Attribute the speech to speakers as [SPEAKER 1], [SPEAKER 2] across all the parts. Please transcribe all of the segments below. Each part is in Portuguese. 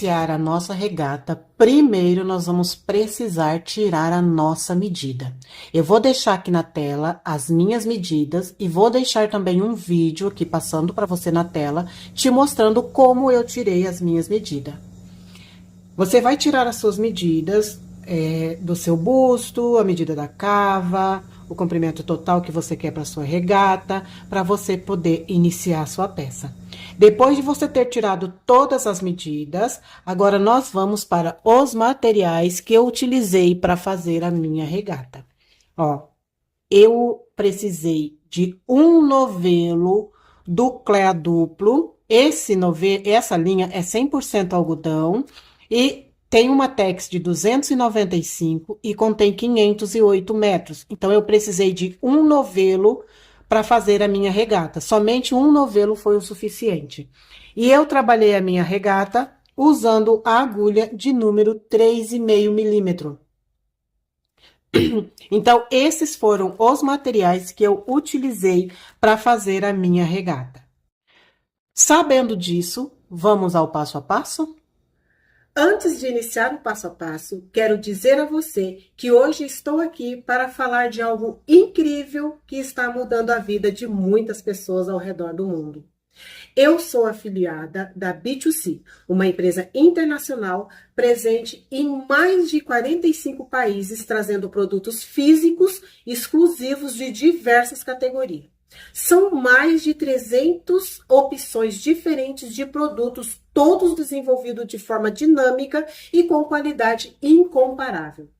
[SPEAKER 1] iniciar a nossa regata, primeiro nós vamos precisar tirar a nossa medida. Eu vou deixar aqui na tela as minhas medidas e vou deixar também um vídeo aqui passando para você na tela, te mostrando como eu tirei as minhas medidas. Você vai tirar as suas medidas do seu busto, a medida da cava, o comprimento total que você quer para sua regata, para você poder iniciar a sua peça. Depois de você ter tirado todas as medidas, agora nós vamos para os materiais que eu utilizei para fazer a minha regata. Ó, eu precisei de um novelo do Clea duplo. Essa linha é 100% algodão e tem uma tex de 295 e contém 508 metros. Então, eu precisei de um novelo para fazer a minha regata. Somente um novelo foi o suficiente. E eu trabalhei a minha regata usando a agulha de número 3,5 milímetro. Então, esses foram os materiais que eu utilizei para fazer a minha regata. Sabendo disso, vamos ao passo a passo? Antes de iniciar o passo a passo, quero dizer a você que hoje estou aqui para falar de algo incrível que está mudando a vida de muitas pessoas ao redor do mundo. Eu sou afiliada da B2C, uma empresa internacional presente em mais de 45 países, trazendo produtos físicos exclusivos de diversas categorias. São mais de 300 opções diferentes de produtos, todos desenvolvidos de forma dinâmica e com qualidade incomparável.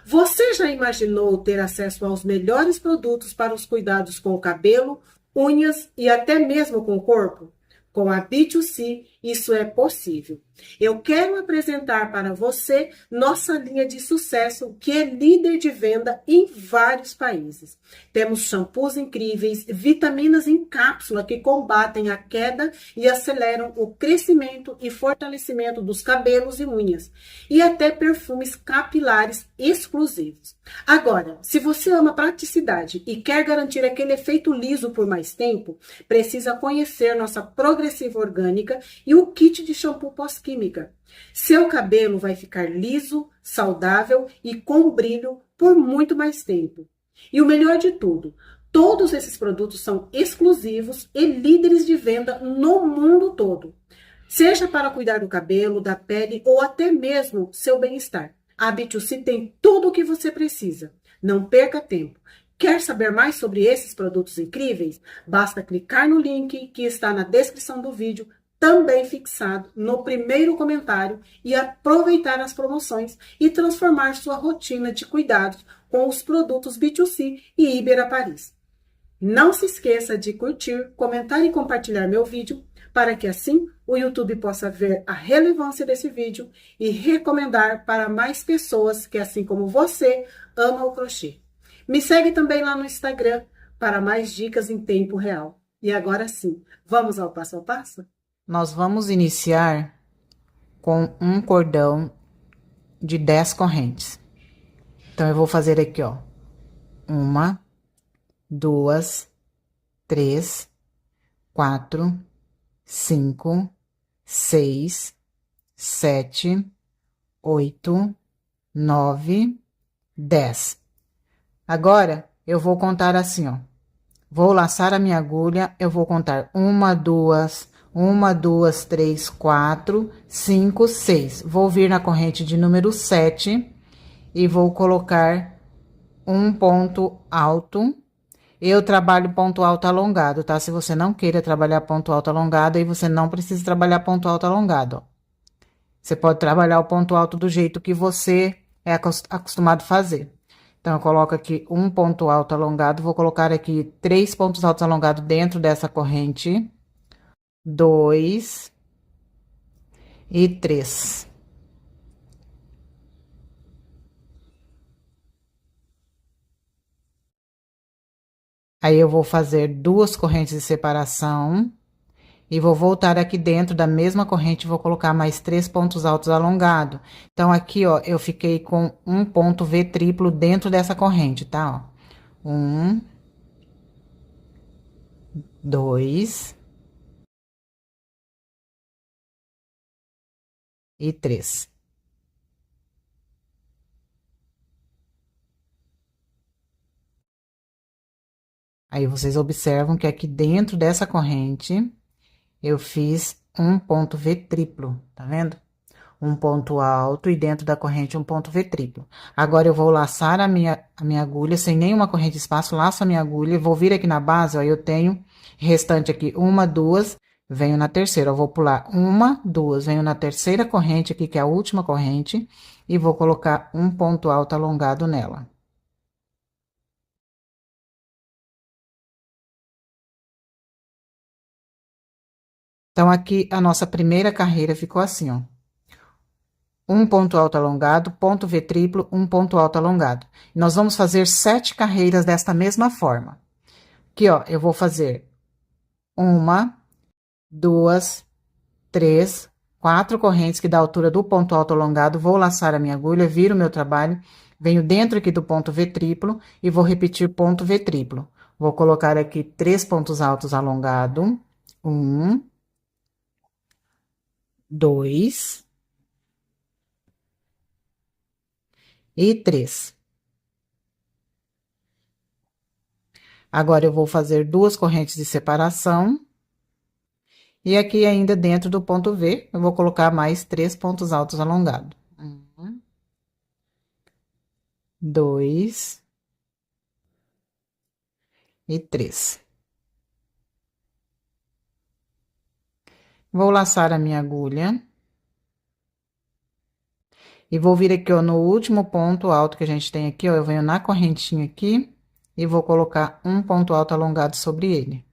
[SPEAKER 1] Você já imaginou ter acesso aos melhores produtos para os cuidados com o cabelo, unhas e até mesmo com o corpo? Com a B2C, isso é possível. Eu quero apresentar para você nossa linha de sucesso, que é líder de venda em vários países. Temos shampoos incríveis, vitaminas em cápsula que combatem a queda e aceleram o crescimento e fortalecimento dos cabelos e unhas, e até perfumes capilares exclusivos. Agora, se você ama praticidade e quer garantir aquele efeito liso por mais tempo, precisa conhecer nossa progressiva orgânica e o kit de shampoo pós-química. Seu cabelo vai ficar liso, saudável e com brilho por muito mais tempo. E o melhor de tudo, todos esses produtos são exclusivos e líderes de venda no mundo todo. Seja para cuidar do cabelo, da pele ou até mesmo seu bem-estar. A B2C tem tudo o que você precisa. Não perca tempo. Quer saber mais sobre esses produtos incríveis? Basta clicar no link que está na descrição do vídeo, também fixado no primeiro comentário, e aproveitar as promoções e transformar sua rotina de cuidados com os produtos B2C e Ibera Paris. Não se esqueça de curtir, comentar e compartilhar meu vídeo, para que assim o YouTube possa ver a relevância desse vídeo e recomendar para mais pessoas que, assim como você, amam o crochê. Me segue também lá no Instagram para mais dicas em tempo real. E agora sim, vamos ao passo a passo? Nós vamos iniciar com um cordão de 10 correntes. Então, eu vou fazer aqui, ó, 1, 2, 3, 4, 5, 6, 7, 8, 9, 10. Agora, eu vou contar assim, ó. Vou laçar a minha agulha, eu vou contar 1, 2, 3, 4, 5, 6. Vou vir na corrente de número 7 e vou colocar um ponto alto. Eu trabalho ponto alto alongado, tá? Se você não queira trabalhar ponto alto alongado, aí você não precisa trabalhar ponto alto alongado, ó. Você pode trabalhar o ponto alto do jeito que você é acostumado a fazer. Então, eu coloco aqui um ponto alto alongado, vou colocar aqui 3 pontos altos alongados dentro dessa corrente. 2 e 3. Aí, eu vou fazer 2 correntes de separação. E vou voltar aqui dentro da mesma corrente, vou colocar mais 3 pontos altos alongados. Então, aqui, ó, eu fiquei com um ponto V triplo dentro dessa corrente, tá? Ó. 1, 2, e 3. Aí, vocês observam que aqui dentro dessa corrente, eu fiz um ponto V triplo, tá vendo? Um ponto alto e dentro da corrente um ponto V triplo. Agora, eu vou laçar a minha agulha, sem nenhuma corrente de espaço, laço a minha agulha, vou vir aqui na base, ó, eu tenho restante aqui, uma, duas, venho na terceira, eu vou pular uma, duas, venho na terceira corrente aqui, que é a última corrente, e vou colocar um ponto alto alongado nela. Então, aqui, a nossa primeira carreira ficou assim, ó. Um ponto alto alongado, ponto V triplo, um ponto alto alongado. Nós vamos fazer 7 carreiras desta mesma forma. Aqui, ó, eu vou fazer uma, duas, três, 4 correntes que dá a altura do ponto alto alongado. Vou laçar a minha agulha, viro o meu trabalho, venho dentro aqui do ponto V triplo e vou repetir ponto V triplo. Vou colocar aqui 3 pontos altos alongados. 1, 2 e 3. Agora, eu vou fazer 2 correntes de separação. E aqui, ainda dentro do ponto V, eu vou colocar mais 3 pontos altos alongados. 1, 2 e 3. Vou laçar a minha agulha. E vou vir aqui, ó, no último ponto alto que a gente tem aqui, ó, eu venho na correntinha aqui e vou colocar um ponto alto alongado sobre ele.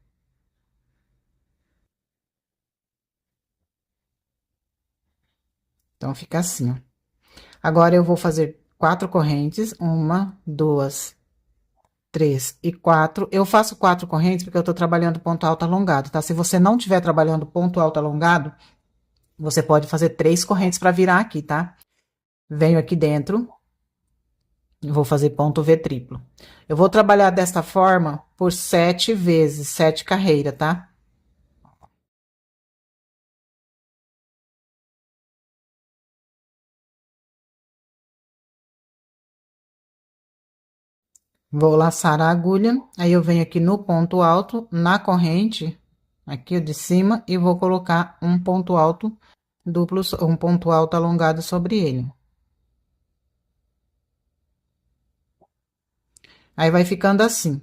[SPEAKER 1] Então, fica assim, ó. Agora, eu vou fazer 4 correntes, 1, 2, 3 e 4. Eu faço 4 correntes porque eu tô trabalhando ponto alto alongado, tá? Se você não tiver trabalhando ponto alto alongado, você pode fazer 3 correntes para virar aqui, tá? Venho aqui dentro, vou fazer ponto V triplo. Eu vou trabalhar desta forma por 7 vezes, 7 carreiras, tá? Vou laçar a agulha, aí eu venho aqui no ponto alto, na corrente, aqui de cima, e vou colocar um ponto alto duplo, um ponto alto alongado sobre ele. Aí, vai ficando assim.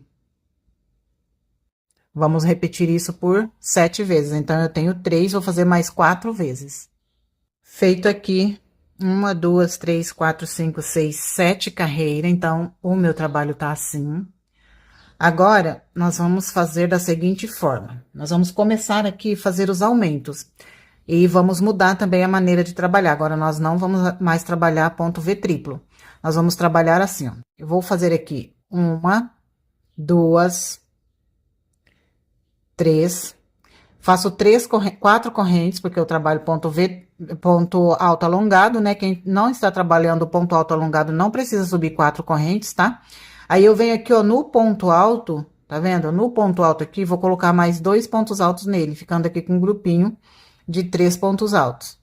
[SPEAKER 1] Vamos repetir isso por 7 vezes. Então, eu tenho 3, vou fazer mais 4 vezes. Feito aqui, 1, 2, 3, 4, 5, 6, 7 carreiras. Então, o meu trabalho tá assim. Agora, nós vamos fazer da seguinte forma. Nós vamos começar aqui a fazer os aumentos. E vamos mudar também a maneira de trabalhar. Agora, nós não vamos mais trabalhar ponto V triplo. Nós vamos trabalhar assim, ó. Eu vou fazer aqui 1, 2, 3. Faço 4 correntes, porque eu trabalho ponto V, ponto alto alongado, né? Quem não está trabalhando ponto alto alongado não precisa subir 4 correntes, tá? Aí, eu venho aqui, ó, no ponto alto, tá vendo? No ponto alto aqui, vou colocar mais 2 pontos altos nele, ficando aqui com um grupinho de 3 pontos altos.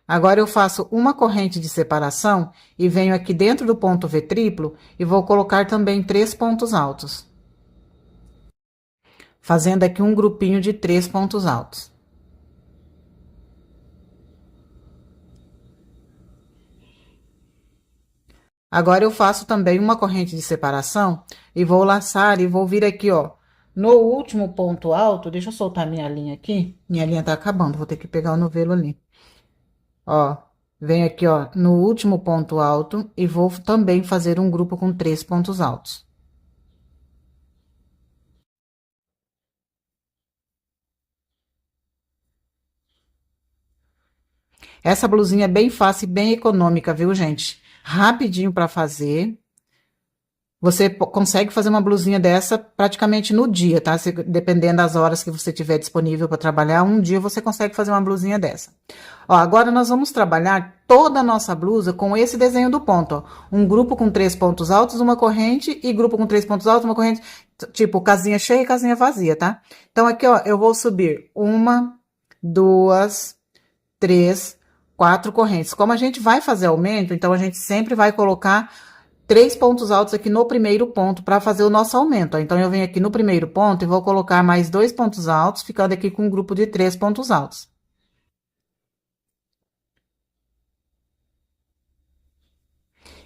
[SPEAKER 1] Agora, eu faço uma corrente de separação e venho aqui dentro do ponto V triplo e vou colocar também 3 pontos altos. Fazendo aqui um grupinho de 3 pontos altos. Agora, eu faço também uma corrente de separação e vou laçar e vou vir aqui, ó, no último ponto alto. Deixa eu soltar minha linha aqui. Minha linha tá acabando, vou ter que pegar o novelo ali. Ó, venho aqui, ó, no último ponto alto e vou também fazer um grupo com 3 pontos altos. Essa blusinha é bem fácil e bem econômica, viu, gente? Rapidinho para fazer. Você consegue fazer uma blusinha dessa praticamente no dia, tá? Dependendo das horas que você tiver disponível para trabalhar, um dia você consegue fazer uma blusinha dessa. Ó, agora nós vamos trabalhar toda a nossa blusa com esse desenho do ponto, ó. Um grupo com 3 pontos altos, uma corrente, e grupo com 3 pontos altos, uma corrente, tipo casinha cheia e casinha vazia, tá? Então aqui, ó, eu vou subir 1, 2, 3, 4 correntes. Como a gente vai fazer aumento, então a gente sempre vai colocar 3 pontos altos aqui no primeiro ponto para fazer o nosso aumento. Ó. Então, eu venho aqui no primeiro ponto e vou colocar mais 2 pontos altos, ficando aqui com um grupo de 3 pontos altos.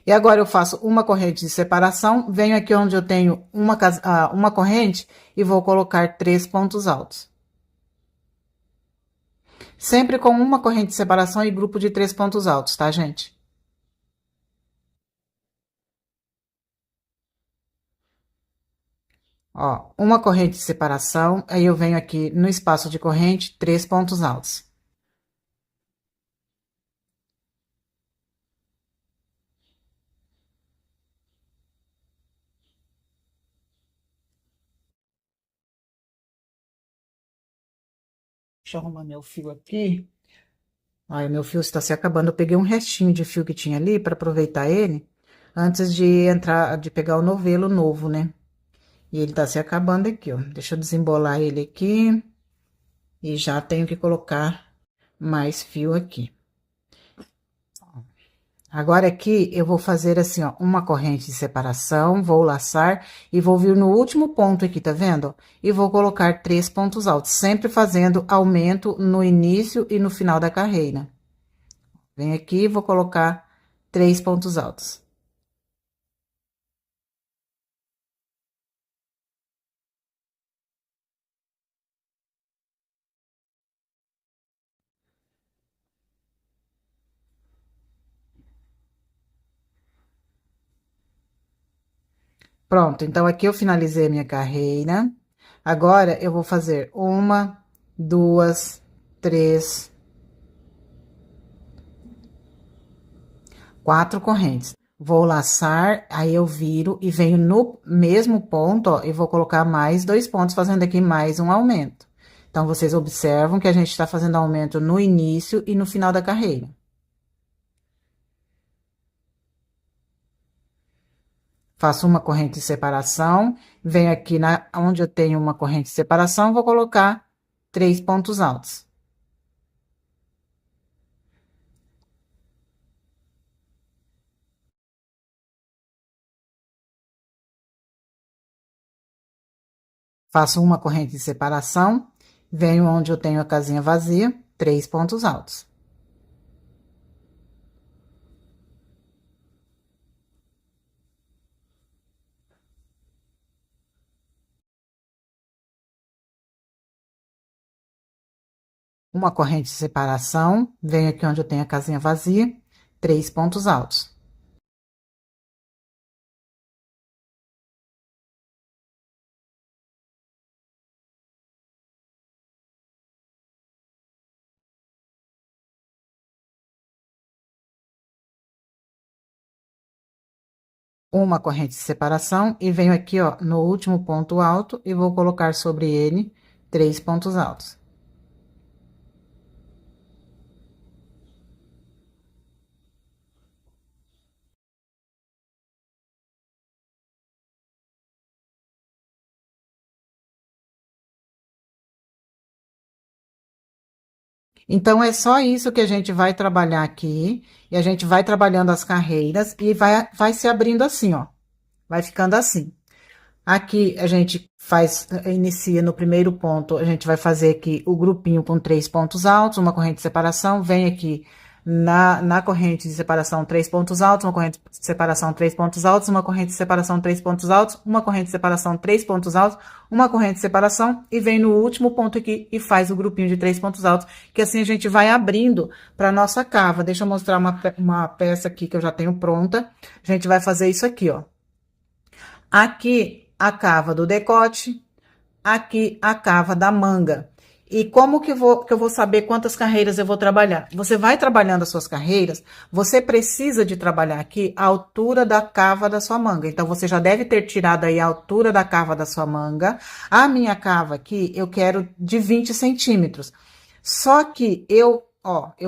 [SPEAKER 1] E agora eu faço uma corrente de separação, venho aqui onde eu tenho uma corrente e vou colocar 3 pontos altos. Sempre com uma corrente de separação e grupo de 3 pontos altos, tá, gente? Ó, uma corrente de separação, aí eu venho aqui no espaço de corrente, 3 pontos altos. Deixa eu arrumar meu fio aqui. Olha, meu fio está se acabando. Eu peguei um restinho de fio que tinha ali para aproveitar ele antes de entrar, de pegar o novelo novo, né? E ele tá se acabando aqui, ó. Deixa eu desembolar ele aqui e já tenho que colocar mais fio aqui. Agora aqui eu vou fazer assim, ó, uma corrente de separação, vou laçar e vou vir no último ponto aqui, tá vendo? E vou colocar 3 pontos altos, sempre fazendo aumento no início e no final da carreira. Vem aqui e vou colocar 3 pontos altos. Pronto, então aqui eu finalizei a minha carreira. Agora eu vou fazer 1, 2, 3, 4 correntes. Vou laçar, aí eu viro e venho no mesmo ponto, ó, e vou colocar mais 2 pontos, fazendo aqui mais um aumento. Então, vocês observam que a gente tá fazendo aumento no início e no final da carreira. Faço uma corrente de separação, venho aqui onde eu tenho uma corrente de separação, vou colocar 3 pontos altos. Faço uma corrente de separação, venho onde eu tenho a casinha vazia, 3 pontos altos. Uma corrente de separação, venho aqui onde eu tenho a casinha vazia, 3 pontos altos. Uma corrente de separação e venho aqui, ó, no último ponto alto e vou colocar sobre ele 3 pontos altos. Então, é só isso que a gente vai trabalhar aqui, e a gente vai trabalhando as carreiras e vai se abrindo assim, ó, vai ficando assim. Aqui a gente inicia no primeiro ponto, a gente vai fazer aqui o grupinho com 3 pontos altos, uma corrente de separação, vem aqui na corrente de separação 3 pontos altos, uma corrente de separação 3 pontos altos, uma corrente de separação 3 pontos altos, uma corrente de separação 3 pontos altos, uma corrente de separação e vem no último ponto aqui e faz o grupinho de 3 pontos altos, que assim a gente vai abrindo para nossa cava. Deixa eu mostrar uma peça aqui que eu já tenho pronta. A gente vai fazer isso aqui, ó. Aqui a cava do decote, aqui a cava da manga. E como que eu vou saber quantas carreiras eu vou trabalhar? Você vai trabalhando as suas carreiras, você precisa de trabalhar aqui a altura da cava da sua manga. Então, você já deve ter tirado aí a altura da cava da sua manga. A minha cava aqui, eu quero de 20 centímetros. Só que eu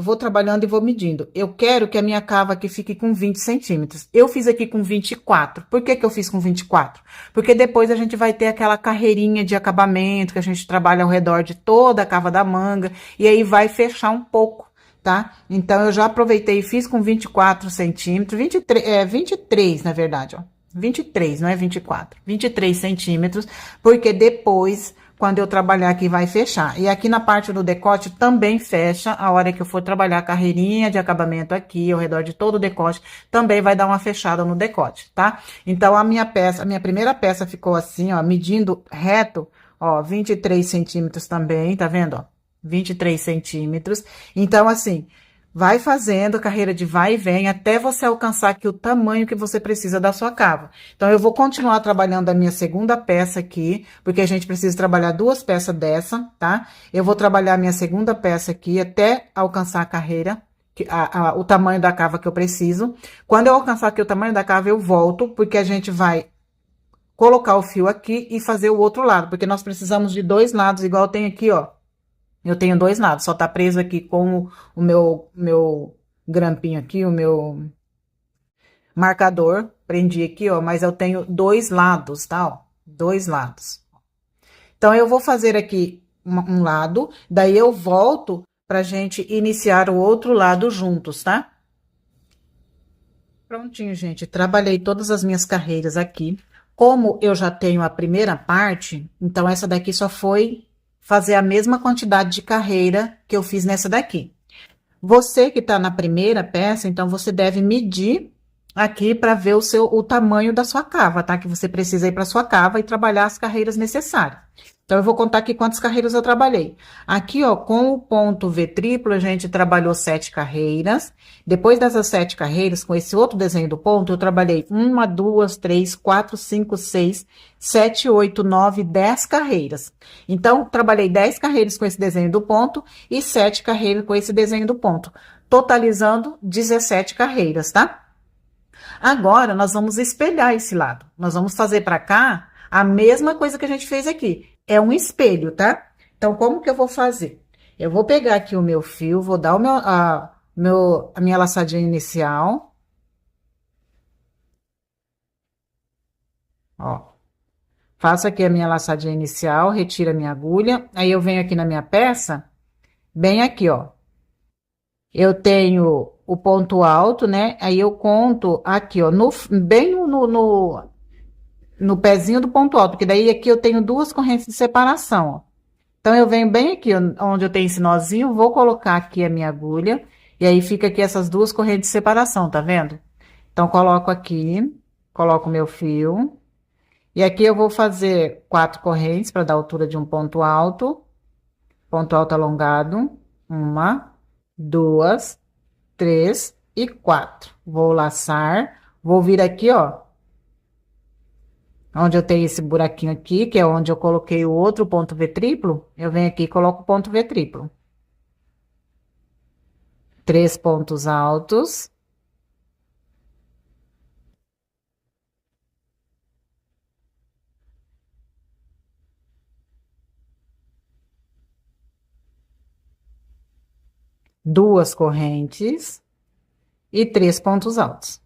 [SPEAKER 1] vou trabalhando e vou medindo. Eu quero que a minha cava aqui fique com 20 centímetros. Eu fiz aqui com 24. Por que que eu fiz com 24? Porque depois a gente vai ter aquela carreirinha de acabamento que a gente trabalha ao redor de toda a cava da manga. E aí vai fechar um pouco, tá? Então, eu já aproveitei e fiz com 24 centímetros. 23, na verdade, ó. 23, não é 24. 23 centímetros, porque depois, quando eu trabalhar aqui, vai fechar. E aqui na parte do decote também fecha, a hora que eu for trabalhar a carreirinha de acabamento aqui, ao redor de todo o decote, também vai dar uma fechada no decote, tá? Então, a minha primeira peça ficou assim, ó, medindo reto, ó, 23 centímetros também, tá vendo, ó? 23 centímetros. Então, assim, vai fazendo carreira de vai e vem até você alcançar aqui o tamanho que você precisa da sua cava. Então, eu vou continuar trabalhando a minha segunda peça aqui, porque a gente precisa trabalhar duas peças dessa, tá? Eu vou trabalhar a minha segunda peça aqui até alcançar a carreira, o tamanho da cava que eu preciso. Quando eu alcançar aqui o tamanho da cava, eu volto, porque a gente vai colocar o fio aqui e fazer o outro lado, porque nós precisamos de dois lados, igual tem aqui, ó. Eu tenho dois lados, só tá preso aqui com o meu grampinho aqui, o meu marcador. Prendi aqui, ó, mas eu tenho dois lados, tá, ó? Dois lados. Então, eu vou fazer aqui um lado, daí eu volto pra gente iniciar o outro lado juntos, tá? Prontinho, gente. Trabalhei todas as minhas carreiras aqui. Como eu já tenho a primeira parte, então essa daqui só foi fazer a mesma quantidade de carreira que eu fiz nessa daqui. Você que tá na primeira peça, então você deve medir aqui para ver o tamanho da sua cava, tá? Que você precisa ir para sua cava e trabalhar as carreiras necessárias. Então, eu vou contar aqui quantas carreiras eu trabalhei. Aqui, ó, com o ponto V triplo, a gente trabalhou 7 carreiras. Depois dessas 7 carreiras, com esse outro desenho do ponto, eu trabalhei 1, 2, 3, 4, 5, 6, 7, 8, 9, 10 carreiras. Então, trabalhei 10 carreiras com esse desenho do ponto e 7 carreiras com esse desenho do ponto, totalizando 17 carreiras, tá? Agora, nós vamos espelhar esse lado. Nós vamos fazer para cá a mesma coisa que a gente fez aqui. É um espelho, tá? Então, como que eu vou fazer? Eu vou pegar aqui o meu fio, vou dar a minha laçadinha inicial. Ó. Faço aqui a minha laçadinha inicial, retiro a minha agulha. Aí, eu venho aqui na minha peça, bem aqui, ó. Eu tenho o ponto alto, né? Aí, eu conto aqui, ó, bem no pezinho do ponto alto, porque daí aqui eu tenho duas correntes de separação, ó. Então, eu venho bem aqui, onde eu tenho esse nozinho, vou colocar aqui a minha agulha, e aí fica aqui essas duas correntes de separação, tá vendo? Então, coloco aqui, coloco o meu fio, e aqui eu vou fazer 4 correntes para dar altura de um ponto alto alongado, 1, 2, 3 e 4. Vou laçar, vou vir aqui, ó, onde eu tenho esse buraquinho aqui, que é onde eu coloquei o outro ponto V triplo, eu venho aqui e coloco o ponto V triplo. 3 pontos altos. Duas correntes e 3 pontos altos.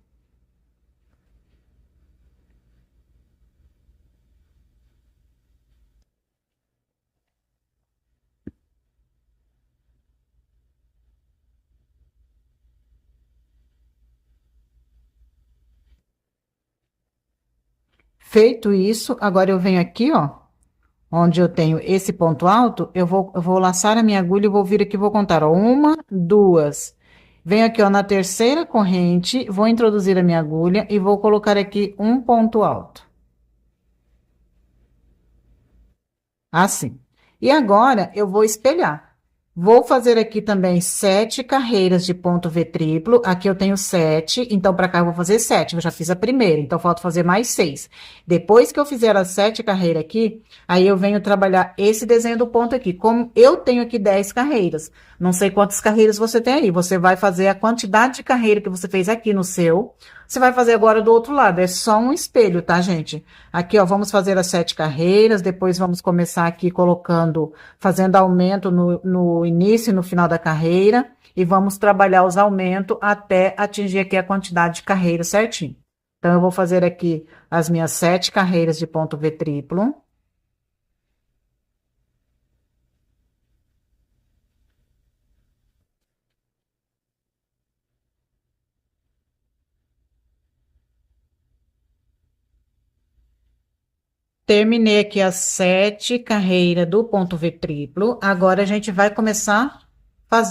[SPEAKER 1] Feito isso, agora eu venho aqui, ó, onde eu tenho esse ponto alto, eu vou laçar a minha agulha e vou vir aqui, vou contar, ó, 1, 2. Venho aqui, ó, na terceira corrente, vou introduzir a minha agulha e vou colocar aqui um ponto alto. Assim. E agora, eu vou espelhar. Vou fazer aqui também 7 carreiras de ponto V triplo. Aqui eu tenho 7, então para cá eu vou fazer 7. Eu já fiz a primeira, então falta fazer mais 6. Depois que eu fizer as 7 carreiras aqui, aí eu venho trabalhar esse desenho do ponto aqui. Como eu tenho aqui 10 carreiras, não sei quantas carreiras você tem aí. Você vai fazer a quantidade de carreira que você fez aqui no seu. Você vai fazer agora do outro lado. É só um espelho, tá, gente? Aqui, ó, vamos fazer as 7 carreiras. Depois vamos começar aqui colocando, fazendo aumento no início e no final da carreira. E vamos trabalhar os aumentos até atingir aqui a quantidade de carreiras certinho. Então, eu vou fazer aqui as minhas 7 carreiras de ponto V triplo. Terminei aqui as 7 carreiras do ponto V triplo. Agora a gente vai começar a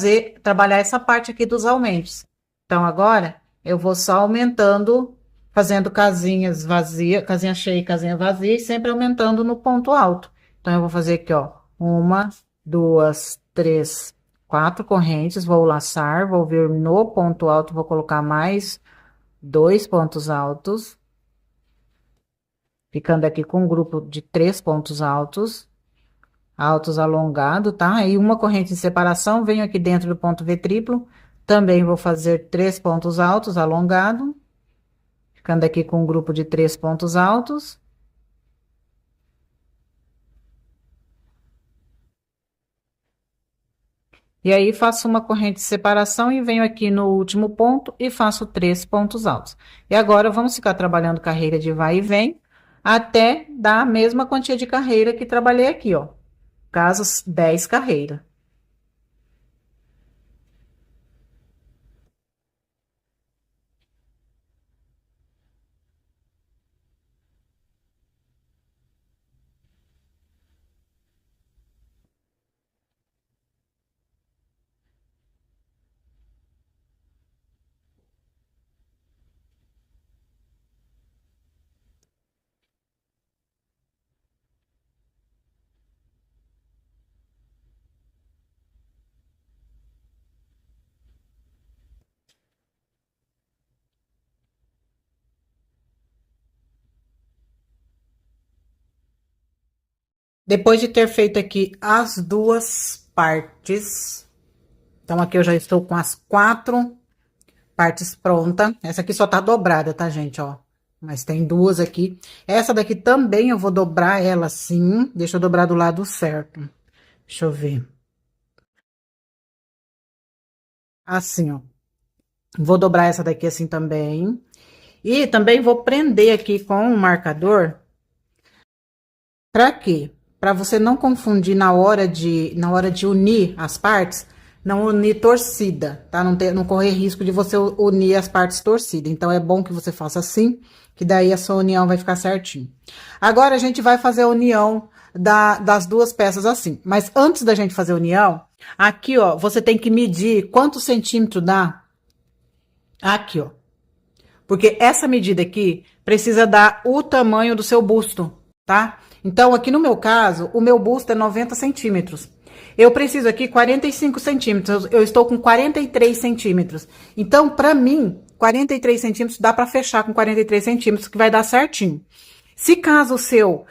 [SPEAKER 1] trabalhar essa parte aqui dos aumentos. Então, agora eu vou só aumentando, fazendo casinhas vazias, casinha cheia e casinha vazia, e sempre aumentando no ponto alto. Então, eu vou fazer aqui, ó, 1, 2, 3, 4 correntes, vou laçar, vou vir no ponto alto, vou colocar mais 2 pontos altos. Ficando aqui com um grupo de 3 pontos altos, alongado, tá? E uma corrente de separação, venho aqui dentro do ponto V triplo, também vou fazer 3 pontos altos, alongado, ficando aqui com um grupo de 3 pontos altos. E aí, faço uma corrente de separação e venho aqui no último ponto e faço 3 pontos altos. E agora, vamos ficar trabalhando carreira de vai e vem, até dar a mesma quantia de carreira que trabalhei aqui, ó. Caso 10 carreiras. Depois de ter feito aqui as duas partes, então aqui eu já estou com as 4 partes prontas. Essa aqui só tá dobrada, tá, gente, ó. Mas tem duas aqui. Essa daqui também eu vou dobrar ela assim. Deixa eu dobrar do lado certo. Deixa eu ver. Assim, ó. Vou dobrar essa daqui assim também. E também vou prender aqui com um marcador. Pra quê? Pra você não confundir na hora de unir as partes, não unir torcida, tá? Não correr risco de você unir as partes torcidas. Então, é bom que você faça assim, que daí a sua união vai ficar certinho. Agora, a gente vai fazer a união das duas peças assim. Mas antes da gente fazer a união, aqui, ó, você tem que medir quantos centímetros dá aqui, ó. Porque essa medida aqui precisa dar o tamanho do seu busto, tá? Então, aqui no meu caso, o meu busto é 90 centímetros. Eu preciso aqui 45 centímetros. Eu estou com 43 centímetros. Então, pra mim, 43 centímetros dá pra fechar com 43 centímetros, que vai dar certinho. Se caso o seu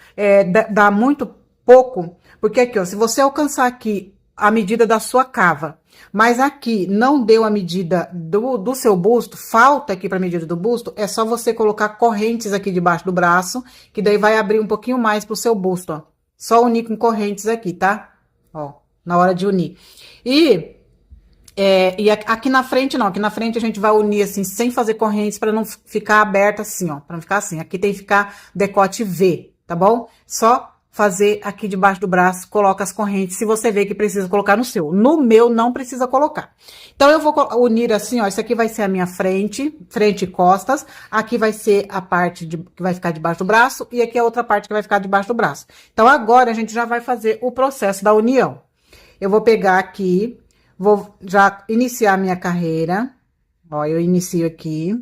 [SPEAKER 1] dá muito pouco, porque aqui, ó, se você alcançar aqui a medida da sua cava, mas aqui não deu a medida do seu busto, falta aqui para a medida do busto, é só você colocar correntes aqui debaixo do braço, que daí vai abrir um pouquinho mais pro seu busto, ó. Só unir com correntes aqui, tá? Ó, na hora de unir. E aqui na frente não, aqui na frente a gente vai unir assim, sem fazer correntes, para não ficar aberta assim, ó, para não ficar assim. Aqui tem que ficar decote V, tá bom? Só fazer aqui debaixo do braço, coloca as correntes, se você vê que precisa colocar no seu. No meu, não precisa colocar. Então, eu vou unir assim, ó, isso aqui vai ser a minha frente e costas, aqui vai ser a parte que vai ficar debaixo do braço, e aqui a outra parte que vai ficar debaixo do braço. Então, agora a gente já vai fazer o processo da união. Eu vou pegar aqui, vou já iniciar minha carreira. Ó, eu inicio aqui.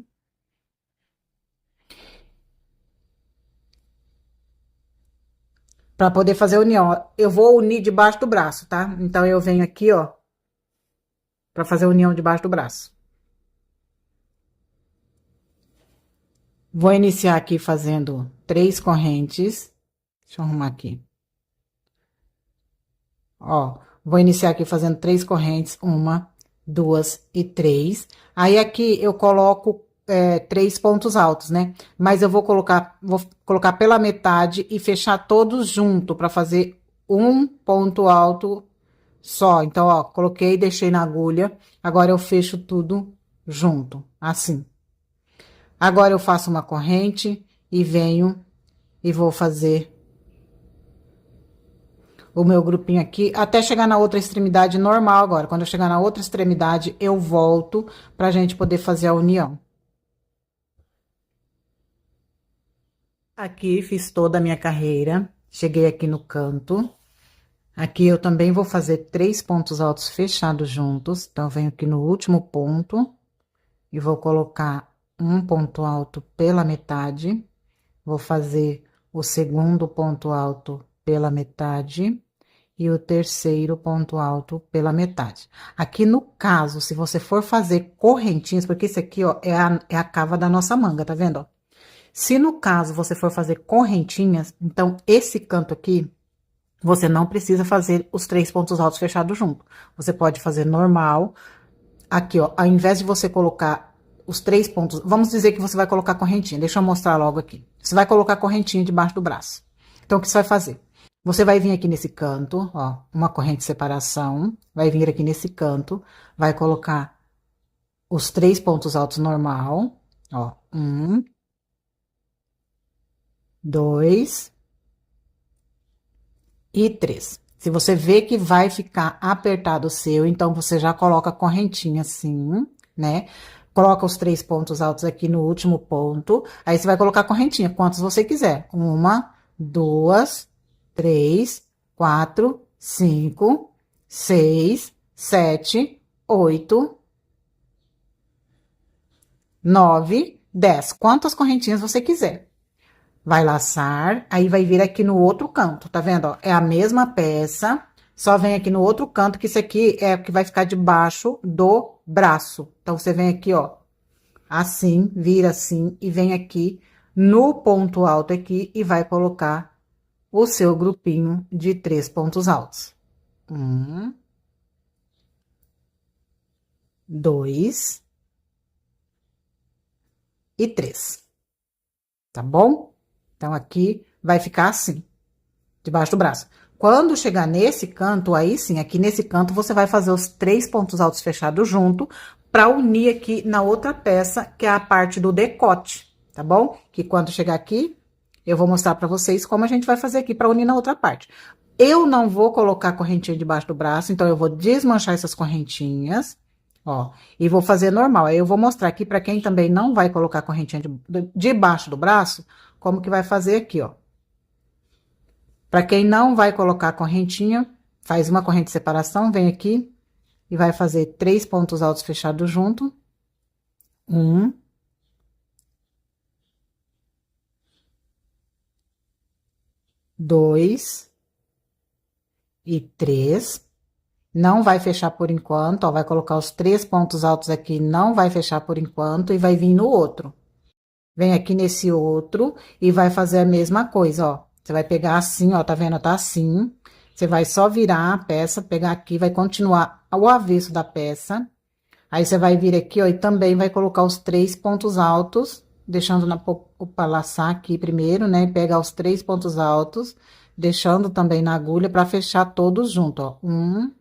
[SPEAKER 1] Pra poder fazer a união, ó. Eu vou unir debaixo do braço, tá? Então, eu venho aqui, ó, para fazer a união debaixo do braço. Vou iniciar aqui fazendo 3 correntes. Deixa eu arrumar aqui. Ó, vou iniciar aqui fazendo 3 correntes, 1, 2 e 3. Aí, aqui eu coloco 3 pontos altos, né? Mas eu vou colocar pela metade e fechar todos junto para fazer um ponto alto só. Então, ó, coloquei, deixei na agulha. Agora, eu fecho tudo junto, assim. Agora, eu faço uma corrente e venho e vou fazer o meu grupinho aqui, até chegar na outra extremidade normal agora. Quando eu chegar na outra extremidade, eu volto pra gente poder fazer a união. Aqui, fiz toda a minha carreira. Cheguei aqui no canto. Aqui, eu também vou fazer 3 pontos altos fechados juntos. Então, eu venho aqui no último ponto e vou colocar um ponto alto pela metade. Vou fazer o segundo ponto alto pela metade e o terceiro ponto alto pela metade. Aqui no caso, se você for fazer correntinhas, porque esse aqui, ó, é a cava da nossa manga, tá vendo, ó? Se no caso você for fazer correntinhas, então esse canto aqui, você não precisa fazer os 3 pontos altos fechados junto. Você pode fazer normal. Aqui, ó, ao invés de você colocar os 3 pontos, vamos dizer que você vai colocar correntinha, deixa eu mostrar logo aqui. Você vai colocar correntinha debaixo do braço. Então, o que você vai fazer? Você vai vir aqui nesse canto, ó, uma corrente de separação, vai vir aqui nesse canto, vai colocar os 3 pontos altos normal, ó, 1, 2 e 3. Se você vê que vai ficar apertado o seu, então você já coloca a correntinha assim, né? Coloca os 3 pontos altos aqui no último ponto, aí você vai colocar a correntinha, quantos você quiser. 1, 2, 3, 4, 5, 6, 7, 8, 9, 10. Quantas correntinhas você quiser. Vai laçar, aí vai vir aqui no outro canto, tá vendo? Ó, é a mesma peça, só vem aqui no outro canto, que isso aqui é o que vai ficar debaixo do braço. Então, você vem aqui, ó, assim, vira assim, e vem aqui no ponto alto aqui, e vai colocar o seu grupinho de 3 pontos altos. 1, 2 e 3. Tá bom? Então, aqui vai ficar assim, debaixo do braço. Quando chegar nesse canto, aí sim, aqui nesse canto, você vai fazer os 3 pontos altos fechados junto, pra unir aqui na outra peça, que é a parte do decote, tá bom? Que quando chegar aqui, eu vou mostrar pra vocês como a gente vai fazer aqui pra unir na outra parte. Eu não vou colocar correntinha debaixo do braço, então eu vou desmanchar essas correntinhas, ó, e vou fazer normal. Aí eu vou mostrar aqui pra quem também não vai colocar correntinha debaixo do braço, como que vai fazer aqui, ó. Pra quem não vai colocar correntinha, faz uma corrente de separação, vem aqui e vai fazer 3 pontos altos fechados junto. 1, 2 e 3. Não vai fechar por enquanto, ó, vai colocar os 3 pontos altos aqui, não vai fechar por enquanto, e vai vir no outro. Vem aqui nesse outro e vai fazer a mesma coisa, ó. Você vai pegar assim, ó, tá vendo? Tá assim. Você vai só virar a peça, pegar aqui, vai continuar ao avesso da peça. Aí, você vai vir aqui, ó, e também vai colocar os 3 pontos altos, deixando pra laçar aqui primeiro, né? Pegar os 3 pontos altos, deixando também na agulha pra fechar todos juntos, ó. 1,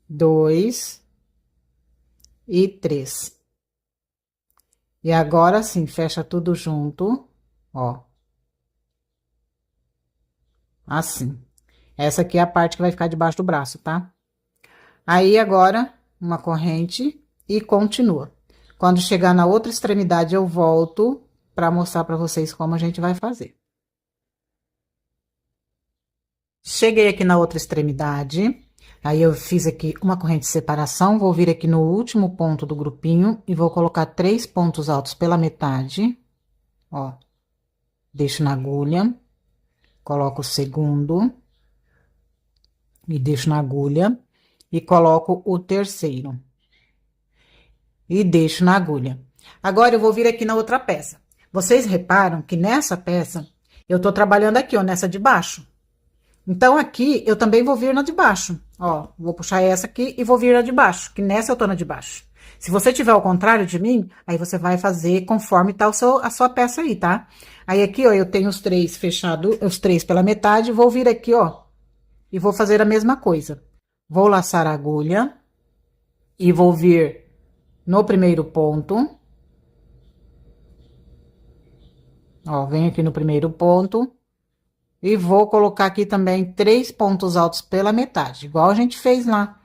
[SPEAKER 1] 2 e 3. E agora sim, fecha tudo junto, ó. Assim. Essa aqui é a parte que vai ficar debaixo do braço, tá? Aí, agora, uma corrente e continua. Quando chegar na outra extremidade, eu volto pra mostrar pra vocês como a gente vai fazer. Cheguei aqui na outra extremidade, aí eu fiz aqui uma corrente de separação, vou vir aqui no último ponto do grupinho e vou colocar 3 pontos altos pela metade, ó. Deixo na agulha, coloco o segundo, E deixo na agulha e coloco o terceiro. E deixo na agulha. Agora, eu vou vir aqui na outra peça. Vocês reparam que nessa peça, eu tô trabalhando aqui, ó, nessa de baixo. Então, aqui, eu também vou vir na de baixo. Ó, vou puxar essa aqui e vou vir na de baixo, que nessa eu tô na de baixo. Se você tiver ao contrário de mim, aí você vai fazer conforme tá a sua peça aí, tá? Aí, aqui, ó, eu tenho os três fechados, os três pela metade, vou vir aqui, ó, e vou fazer a mesma coisa. Vou laçar a agulha e vou vir no primeiro ponto. Ó, venho aqui no primeiro ponto. E vou colocar aqui também 3 pontos altos pela metade, igual a gente fez lá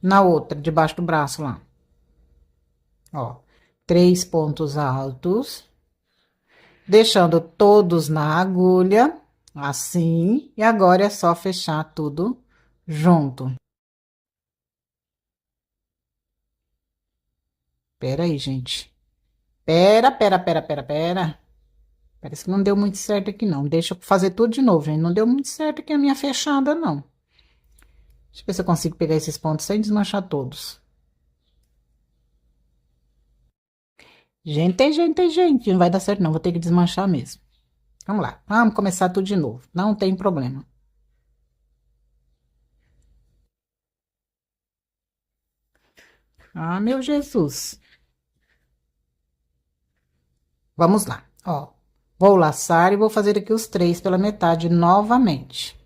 [SPEAKER 1] na outra, debaixo do braço lá. Ó, 3 pontos altos, deixando todos na agulha, assim. E agora é só fechar tudo junto. Pera aí, gente. Pera. Parece que não deu muito certo aqui, não. Deixa eu fazer tudo de novo, gente. Não deu muito certo aqui a minha fechada, não. Deixa eu ver se eu consigo pegar esses pontos sem desmanchar todos. Gente. Não vai dar certo, não. Vou ter que desmanchar mesmo. Vamos lá. Vamos começar tudo de novo. Não tem problema. Ah, meu Jesus. Vamos lá. Ó, vou laçar e vou fazer aqui os 3 pela metade novamente.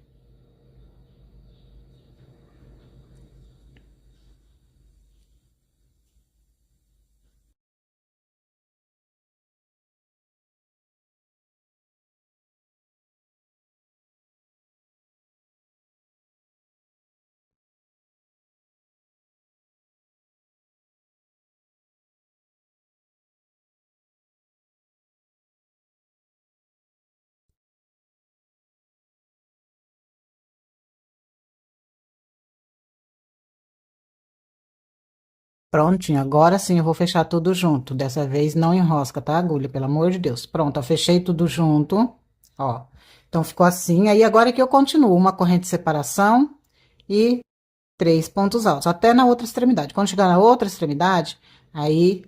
[SPEAKER 1] Prontinho, agora sim eu vou fechar tudo junto. Dessa vez não enrosca, tá, agulha? Pelo amor de Deus. Pronto, ó, fechei tudo junto, ó. Então, ficou assim. Aí, agora que eu continuo uma corrente de separação e 3 pontos altos, até na outra extremidade. Quando chegar na outra extremidade, aí,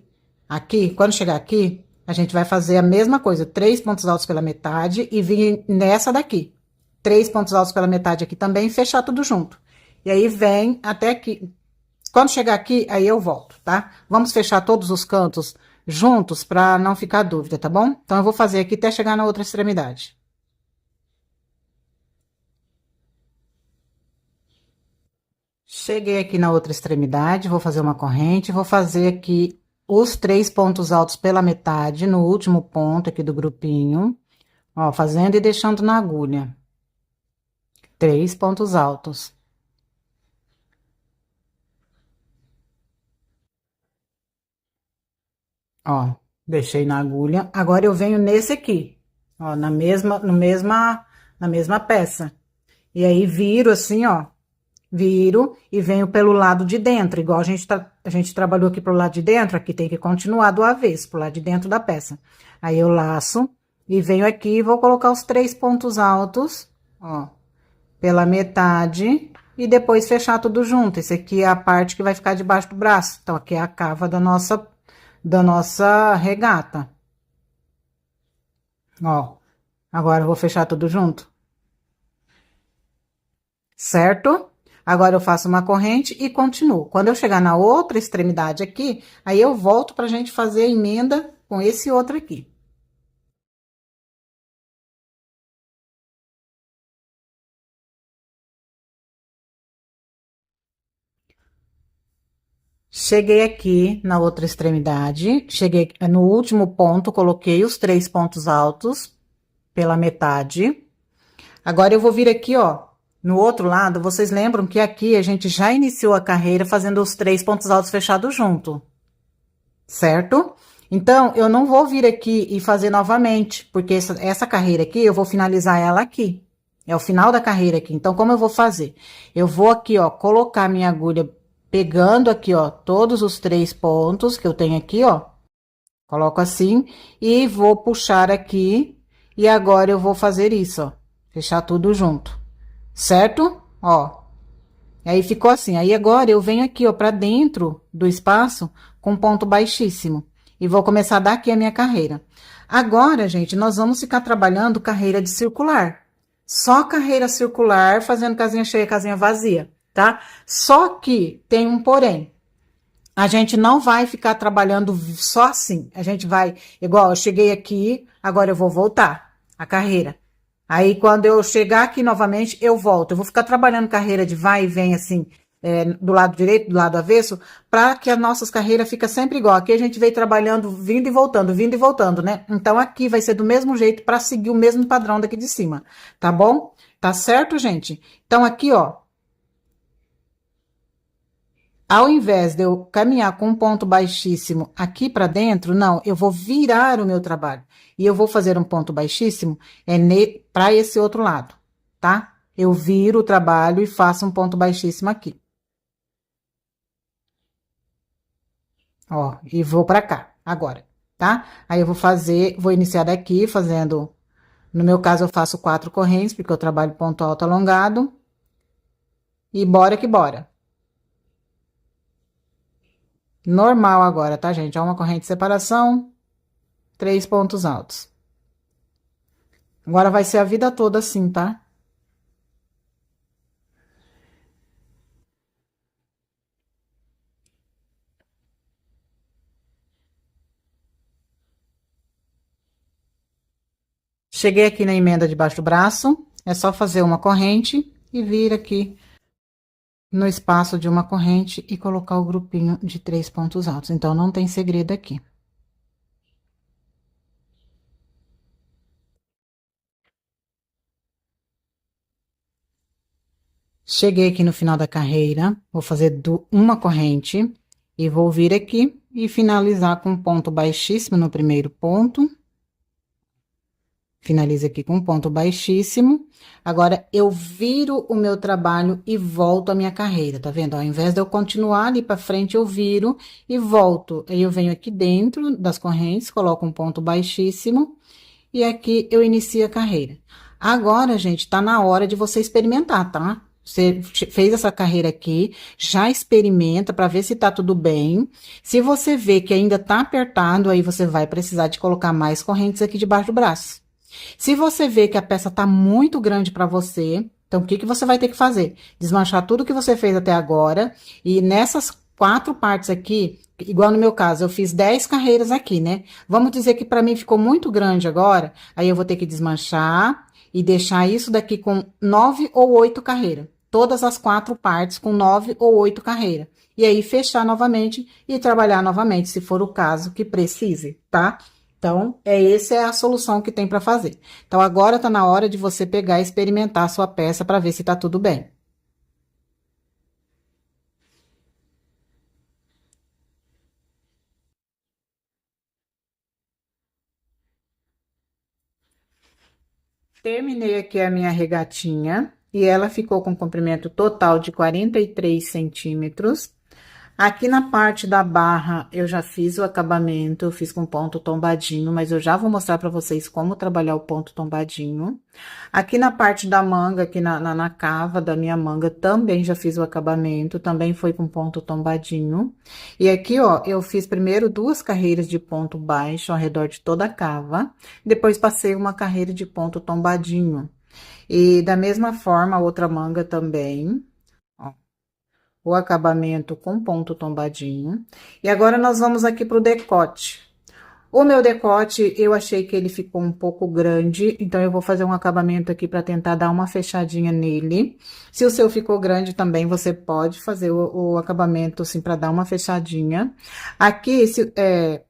[SPEAKER 1] aqui, quando chegar aqui, a gente vai fazer a mesma coisa. 3 pontos altos pela metade e vir nessa daqui. 3 pontos altos pela metade aqui também e fechar tudo junto. E aí, vem até aqui. Quando chegar aqui, aí eu volto, tá? Vamos fechar todos os cantos juntos pra não ficar dúvida, tá bom? Então, eu vou fazer aqui até chegar na outra extremidade. Cheguei aqui na outra extremidade, vou fazer uma corrente, vou fazer aqui os 3 pontos altos pela metade, no último ponto aqui do grupinho, ó, fazendo e deixando na agulha. 3 pontos altos. Ó, deixei na agulha. Agora eu venho nesse aqui, ó, na mesma peça. E aí viro assim, ó, viro e venho pelo lado de dentro, igual a gente trabalhou aqui pro lado de dentro, aqui tem que continuar do avesso, pro lado de dentro da peça. Aí eu laço e venho aqui e vou colocar os 3 pontos altos, ó, pela metade e depois fechar tudo junto. Esse aqui é a parte que vai ficar debaixo do braço. Então, aqui é a cava da nossa regata. Ó, agora eu vou fechar tudo junto. Certo? Agora, eu faço uma corrente e continuo. Quando eu chegar na outra extremidade aqui, aí eu volto pra gente fazer a emenda com esse outro aqui. Cheguei aqui na outra extremidade, cheguei no último ponto, coloquei os 3 pontos altos pela metade. Agora, eu vou vir aqui, ó, no outro lado, vocês lembram que aqui a gente já iniciou a carreira fazendo os 3 pontos altos fechados junto, certo? Então, eu não vou vir aqui e fazer novamente, porque essa carreira aqui, eu vou finalizar ela aqui. É o final da carreira aqui. Então, como eu vou fazer? Eu vou aqui, ó, colocar minha agulha pegando aqui, ó, todos os 3 pontos que eu tenho aqui, ó. Coloco assim e vou puxar aqui. E agora eu vou fazer isso, ó. Fechar tudo junto, certo? Ó, Aí ficou assim. Aí agora eu venho aqui, ó, pra dentro do espaço com ponto baixíssimo. E vou começar a dar aqui a minha carreira. Agora, gente, nós vamos ficar trabalhando carreira de circular. Só carreira circular, fazendo casinha cheia, casinha vazia, tá? Só que tem um porém. A gente não vai ficar trabalhando só assim. A gente vai, igual, eu cheguei aqui, agora eu vou voltar a carreira. Aí, quando eu chegar aqui novamente, eu volto. Eu vou ficar trabalhando carreira de vai e vem, assim, do lado direito, do lado avesso, para que as nossas carreiras fiquem sempre igual. Aqui a gente veio trabalhando, vindo e voltando, né? Então, aqui vai ser do mesmo jeito para seguir o mesmo padrão daqui de cima, tá bom? Tá certo, gente? Então, aqui, ó, ao invés de eu caminhar com um ponto baixíssimo aqui para dentro, não, eu vou virar o meu trabalho. E eu vou fazer um ponto baixíssimo para esse outro lado, tá? Eu viro o trabalho e faço um ponto baixíssimo aqui. Ó, e vou para cá, agora, tá? Aí eu vou iniciar daqui fazendo, no meu caso eu faço 4 correntes, porque eu trabalho ponto alto alongado. E bora que bora. Normal agora, tá, gente? É uma corrente de separação, 3 pontos altos. Agora vai ser a vida toda assim, tá? Cheguei aqui na emenda debaixo do braço, é só fazer uma corrente e vir aqui no espaço de uma corrente e colocar o grupinho de 3 pontos altos. Então, não tem segredo aqui. Cheguei aqui no final da carreira, vou fazer uma corrente e vou vir aqui e finalizar com um ponto baixíssimo no primeiro ponto. Finalizo aqui com um ponto baixíssimo. Agora, eu viro o meu trabalho e volto a minha carreira, tá vendo? Ao invés de eu continuar ali pra frente, eu viro e volto. Aí, eu venho aqui dentro das correntes, coloco um ponto baixíssimo e aqui eu inicio a carreira. Agora, gente, tá na hora de você experimentar, tá? Você fez essa carreira aqui, já experimenta para ver se tá tudo bem. Se você vê que ainda tá apertado, aí você vai precisar de colocar mais correntes aqui debaixo do braço. Se você vê que a peça tá muito grande para você, então o que que você vai ter que fazer? Desmanchar tudo que você fez até agora e nessas 4 partes aqui, igual no meu caso, eu fiz 10 carreiras aqui, né? Vamos dizer que para mim ficou muito grande agora, aí eu vou ter que desmanchar e deixar isso daqui com 9 ou 8 carreiras. Todas as 4 partes com 9 ou 8 carreiras. E aí fechar novamente e trabalhar novamente, se for o caso que precise, tá? Então, essa é a solução que tem para fazer. Então, agora tá na hora de você pegar e experimentar a sua peça para ver se tá tudo bem. Terminei aqui a minha regatinha e ela ficou com comprimento total de 43 centímetros. Aqui na parte da barra, eu já fiz o acabamento, eu fiz com ponto tombadinho, mas eu já vou mostrar pra vocês como trabalhar o ponto tombadinho. Aqui na parte da manga, aqui na cava da minha manga, também já fiz o acabamento, também foi com ponto tombadinho. E aqui, ó, eu fiz primeiro 2 carreiras de ponto baixo ao redor de toda a cava, depois passei uma carreira de ponto tombadinho. E da mesma forma, a outra manga também, ó, o acabamento com ponto tombadinho. E agora, nós vamos aqui pro decote. O meu decote, eu achei que ele ficou um pouco grande, então eu vou fazer um acabamento aqui para tentar dar uma fechadinha nele. Se o seu ficou grande também, você pode fazer o acabamento assim para dar uma fechadinha. Aqui,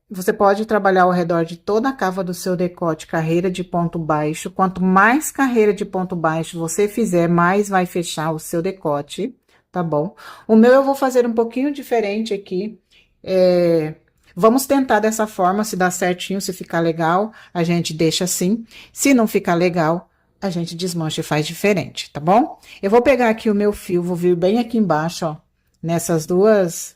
[SPEAKER 1] você pode trabalhar ao redor de toda a cava do seu decote, carreira de ponto baixo. Quanto mais carreira de ponto baixo você fizer, mais vai fechar o seu decote, tá bom? O meu eu vou fazer um pouquinho diferente aqui. Vamos tentar dessa forma, se dá certinho, se ficar legal, a gente deixa assim. Se não ficar legal, a gente desmancha e faz diferente, tá bom? Eu vou pegar aqui o meu fio, vou vir bem aqui embaixo, ó, nesses dois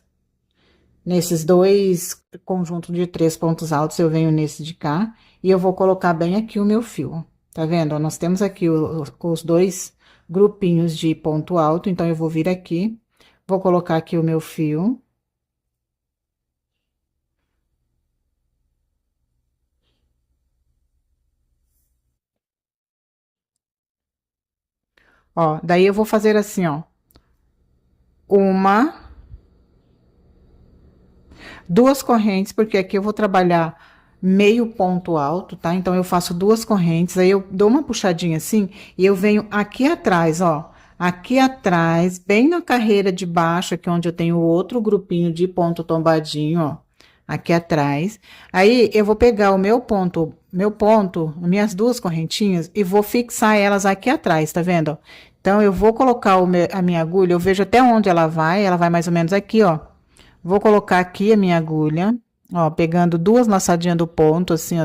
[SPEAKER 1] conjuntos de 3 pontos altos, eu venho nesse de cá, e eu vou colocar bem aqui o meu fio, tá vendo? Nós temos aqui os grupinhos de ponto alto. Então, eu vou vir aqui, vou colocar aqui o meu fio. Ó, daí eu vou fazer assim, ó. Uma, duas correntes, porque aqui eu vou trabalhar meio ponto alto, tá? Então, eu faço duas correntes, aí eu dou uma puxadinha assim, e eu venho aqui atrás, ó. Aqui atrás, bem na carreira de baixo, aqui onde eu tenho outro grupinho de ponto tombadinho, ó. Aqui atrás. Aí, eu vou pegar o meu ponto, minhas duas correntinhas, e vou fixar elas aqui atrás, tá vendo? Então, eu vou colocar a minha agulha, eu vejo até onde ela vai mais ou menos aqui, ó. Vou colocar aqui a minha agulha, ó, pegando duas laçadinhas do ponto, assim,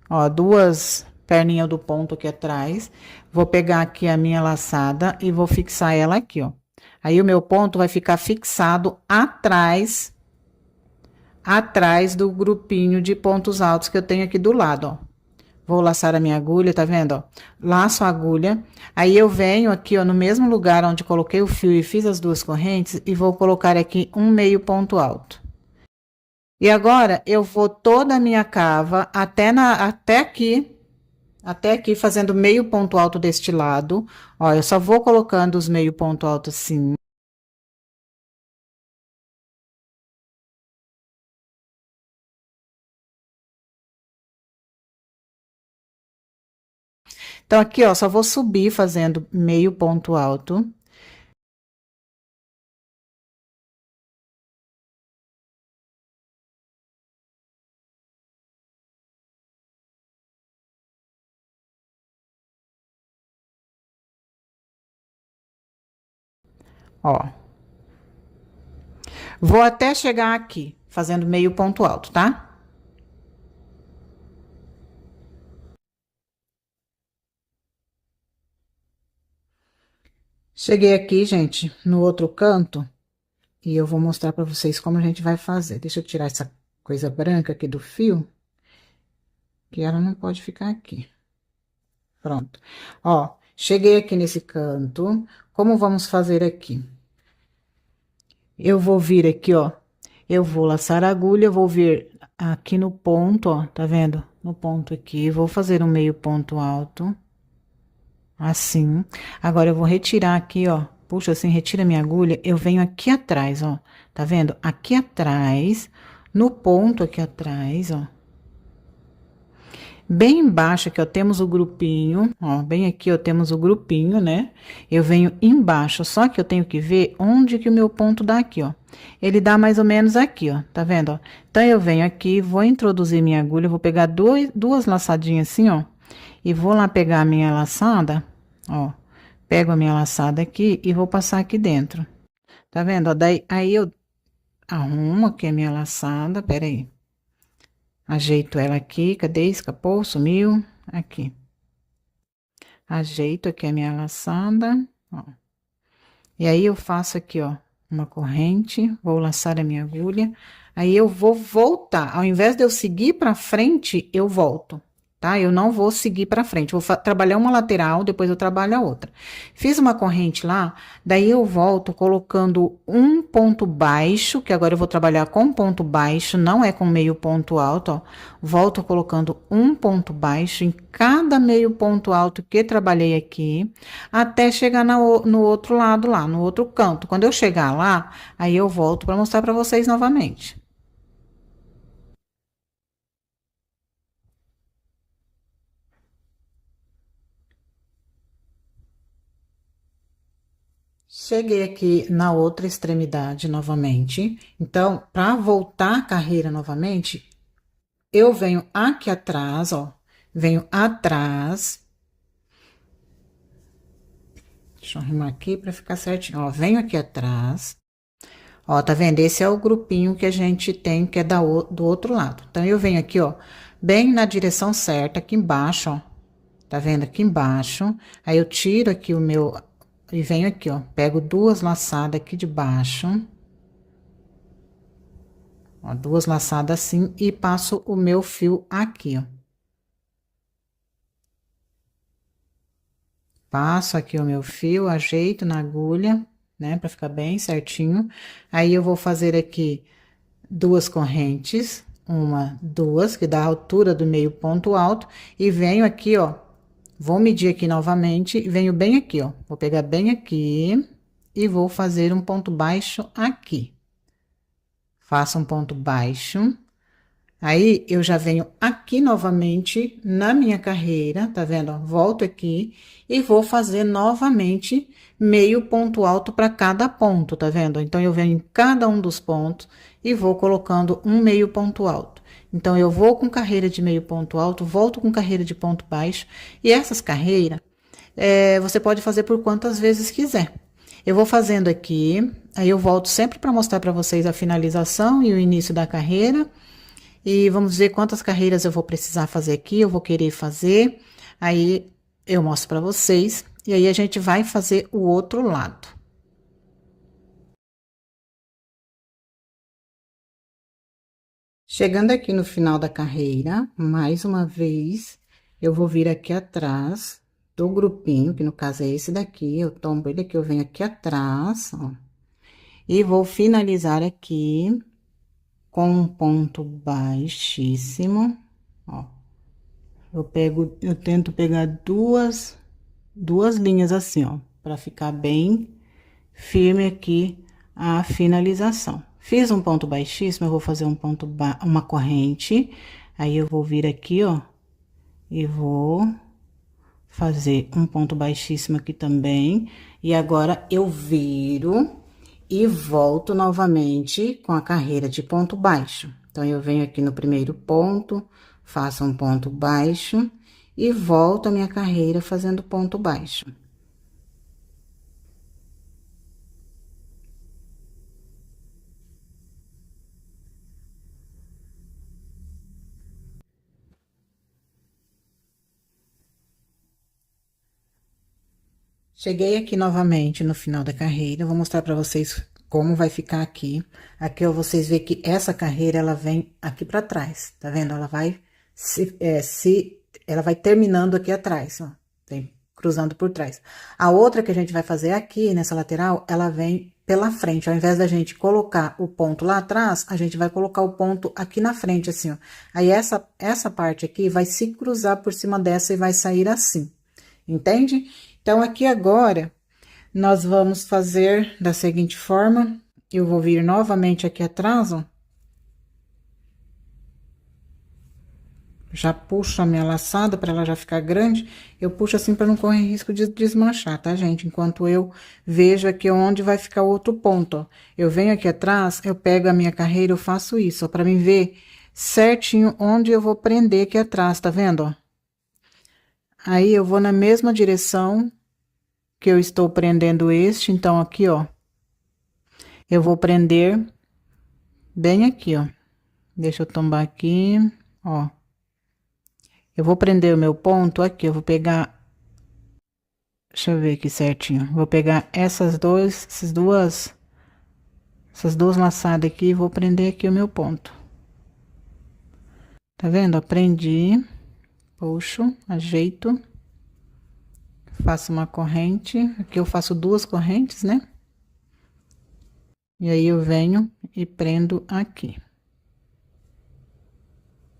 [SPEAKER 1] ó, duas perninhas do ponto aqui atrás. Vou pegar aqui a minha laçada e vou fixar ela aqui, ó. Aí, o meu ponto vai ficar fixado atrás do grupinho de pontos altos que eu tenho aqui do lado, ó. Vou laçar a minha agulha, tá vendo, ó? Laço a agulha, aí eu venho aqui, ó, no mesmo lugar onde coloquei o fio e fiz as duas correntes, e vou colocar aqui um meio ponto alto. E agora, eu vou toda a minha cava até aqui, fazendo meio ponto alto deste lado. Ó, eu só vou colocando os meio ponto alto assim. Então, aqui, ó, só vou subir fazendo meio ponto alto. Ó. Vou até chegar aqui, fazendo meio ponto alto, tá? Cheguei aqui, gente, no outro canto, e eu vou mostrar pra vocês como a gente vai fazer. Deixa eu tirar essa coisa branca aqui do fio, que ela não pode ficar aqui. Pronto. Ó, cheguei aqui nesse canto. Como vamos fazer aqui? Eu vou vir aqui, ó. Eu vou laçar a agulha, vou vir aqui no ponto, ó, tá vendo? No ponto aqui, vou fazer um meio ponto alto. Assim. Agora, eu vou retirar aqui, ó. Puxa assim, retira minha agulha. Eu venho aqui atrás, ó. Tá vendo? Aqui atrás, no ponto aqui atrás, ó. Bem embaixo aqui, ó, temos o grupinho, ó, bem aqui, ó, temos o grupinho, né? Eu venho embaixo, só que eu tenho que ver onde que o meu ponto dá aqui, ó. Ele dá mais ou menos aqui, ó, tá vendo, ó? Então, eu venho aqui, vou introduzir minha agulha, vou pegar duas laçadinhas assim, ó, e vou lá pegar a minha laçada, ó. Pego a minha laçada aqui e vou passar aqui dentro. Tá vendo, ó? Daí, aí eu arrumo aqui a minha laçada, peraí. Ajeito ela aqui, cadê? Escapou, sumiu, aqui. Ajeito aqui a minha laçada, ó. E aí, eu faço aqui, ó, uma corrente, vou laçar a minha agulha. Aí, eu vou voltar, ao invés de eu seguir pra frente, eu volto, tá? Eu não vou seguir pra frente, vou trabalhar uma lateral, depois eu trabalho a outra. Fiz uma corrente lá, daí eu volto colocando um ponto baixo, que agora eu vou trabalhar com ponto baixo, não é com meio ponto alto, ó. Volto colocando um ponto baixo em cada meio ponto alto que trabalhei aqui, até chegar no outro lado lá, no outro canto. Quando eu chegar lá, aí eu volto para mostrar para vocês novamente. Cheguei aqui na outra extremidade novamente. Então, para voltar a carreira novamente, eu venho aqui atrás, ó. Venho atrás. Deixa eu arrumar aqui para ficar certinho. Ó, venho aqui atrás. Ó, tá vendo? Esse é o grupinho que a gente tem, que é do outro lado. Então, eu venho aqui, ó, bem na direção certa, aqui embaixo, ó. Tá vendo? Aqui embaixo. Aí, eu tiro aqui o meu... E venho aqui, ó. Pego duas laçadas aqui de baixo. Ó, duas laçadas assim. E passo o meu fio aqui, ó. Passo aqui o meu fio, ajeito na agulha, né, pra ficar bem certinho. Aí, eu vou fazer aqui 2 correntes, uma, duas, que dá a altura do meio ponto alto, e venho aqui, ó, vou medir aqui novamente, e venho bem aqui, ó, vou pegar bem aqui, e vou fazer um ponto baixo aqui. Faço um ponto baixo, aí, eu já venho aqui novamente na minha carreira, tá vendo? Ó, volto aqui e vou fazer novamente meio ponto alto para cada ponto, tá vendo? Então, eu venho em cada um dos pontos e vou colocando um meio ponto alto. Então, eu vou com carreira de meio ponto alto, volto com carreira de ponto baixo, e essas carreiras, você pode fazer por quantas vezes quiser. Eu vou fazendo aqui, aí eu volto sempre para mostrar para vocês a finalização e o início da carreira. E vamos ver quantas carreiras eu vou precisar fazer aqui, eu vou querer fazer. Aí, eu mostro para vocês. E aí, a gente vai fazer o outro lado. Chegando aqui no final da carreira, mais uma vez, eu vou vir aqui atrás do grupinho, que no caso é esse daqui. Eu tombo ele aqui, eu venho aqui atrás, ó. E vou finalizar aqui com um ponto baixíssimo, ó. Eu tento pegar duas linhas assim, ó, para ficar bem firme aqui a finalização. Fiz um ponto baixíssimo, eu vou fazer uma corrente, aí eu vou vir aqui, ó, e vou fazer um ponto baixíssimo aqui também, e agora eu viro e volto novamente com a carreira de ponto baixo. Então, eu venho aqui no primeiro ponto, faço um ponto baixo e volto a minha carreira fazendo ponto baixo. Cheguei aqui novamente no final da carreira, vou mostrar para vocês como vai ficar aqui. Aqui, ó, vocês veem que essa carreira, ela vem aqui para trás, tá vendo? Ela vai ela vai terminando aqui atrás, ó, vem cruzando por trás. A outra que a gente vai fazer aqui, nessa lateral, ela vem pela frente. Ao invés da gente colocar o ponto lá atrás, a gente vai colocar o ponto aqui na frente, assim, ó. Aí, essa parte aqui vai se cruzar por cima dessa e vai sair assim, entende? Então, aqui agora, nós vamos fazer da seguinte forma, eu vou vir novamente aqui atrás, ó. Já puxo a minha laçada para ela já ficar grande, eu puxo assim para não correr risco de desmanchar, tá, gente? Enquanto eu vejo aqui onde vai ficar o outro ponto, ó. Eu venho aqui atrás, eu pego a minha carreira, eu faço isso, ó, para mim ver certinho onde eu vou prender aqui atrás, tá vendo, ó? Aí, eu vou na mesma direção que eu estou prendendo este, então, aqui, ó, eu vou prender bem aqui, ó. Deixa eu tombar aqui, ó. Eu vou prender o meu ponto aqui, eu vou pegar, deixa eu ver aqui certinho, vou pegar essas duas laçadas aqui e vou prender aqui o meu ponto. Tá vendo? Ó, prendi, puxo, ajeito, faço uma corrente, aqui eu faço 2 correntes, né? E aí, eu venho e prendo aqui.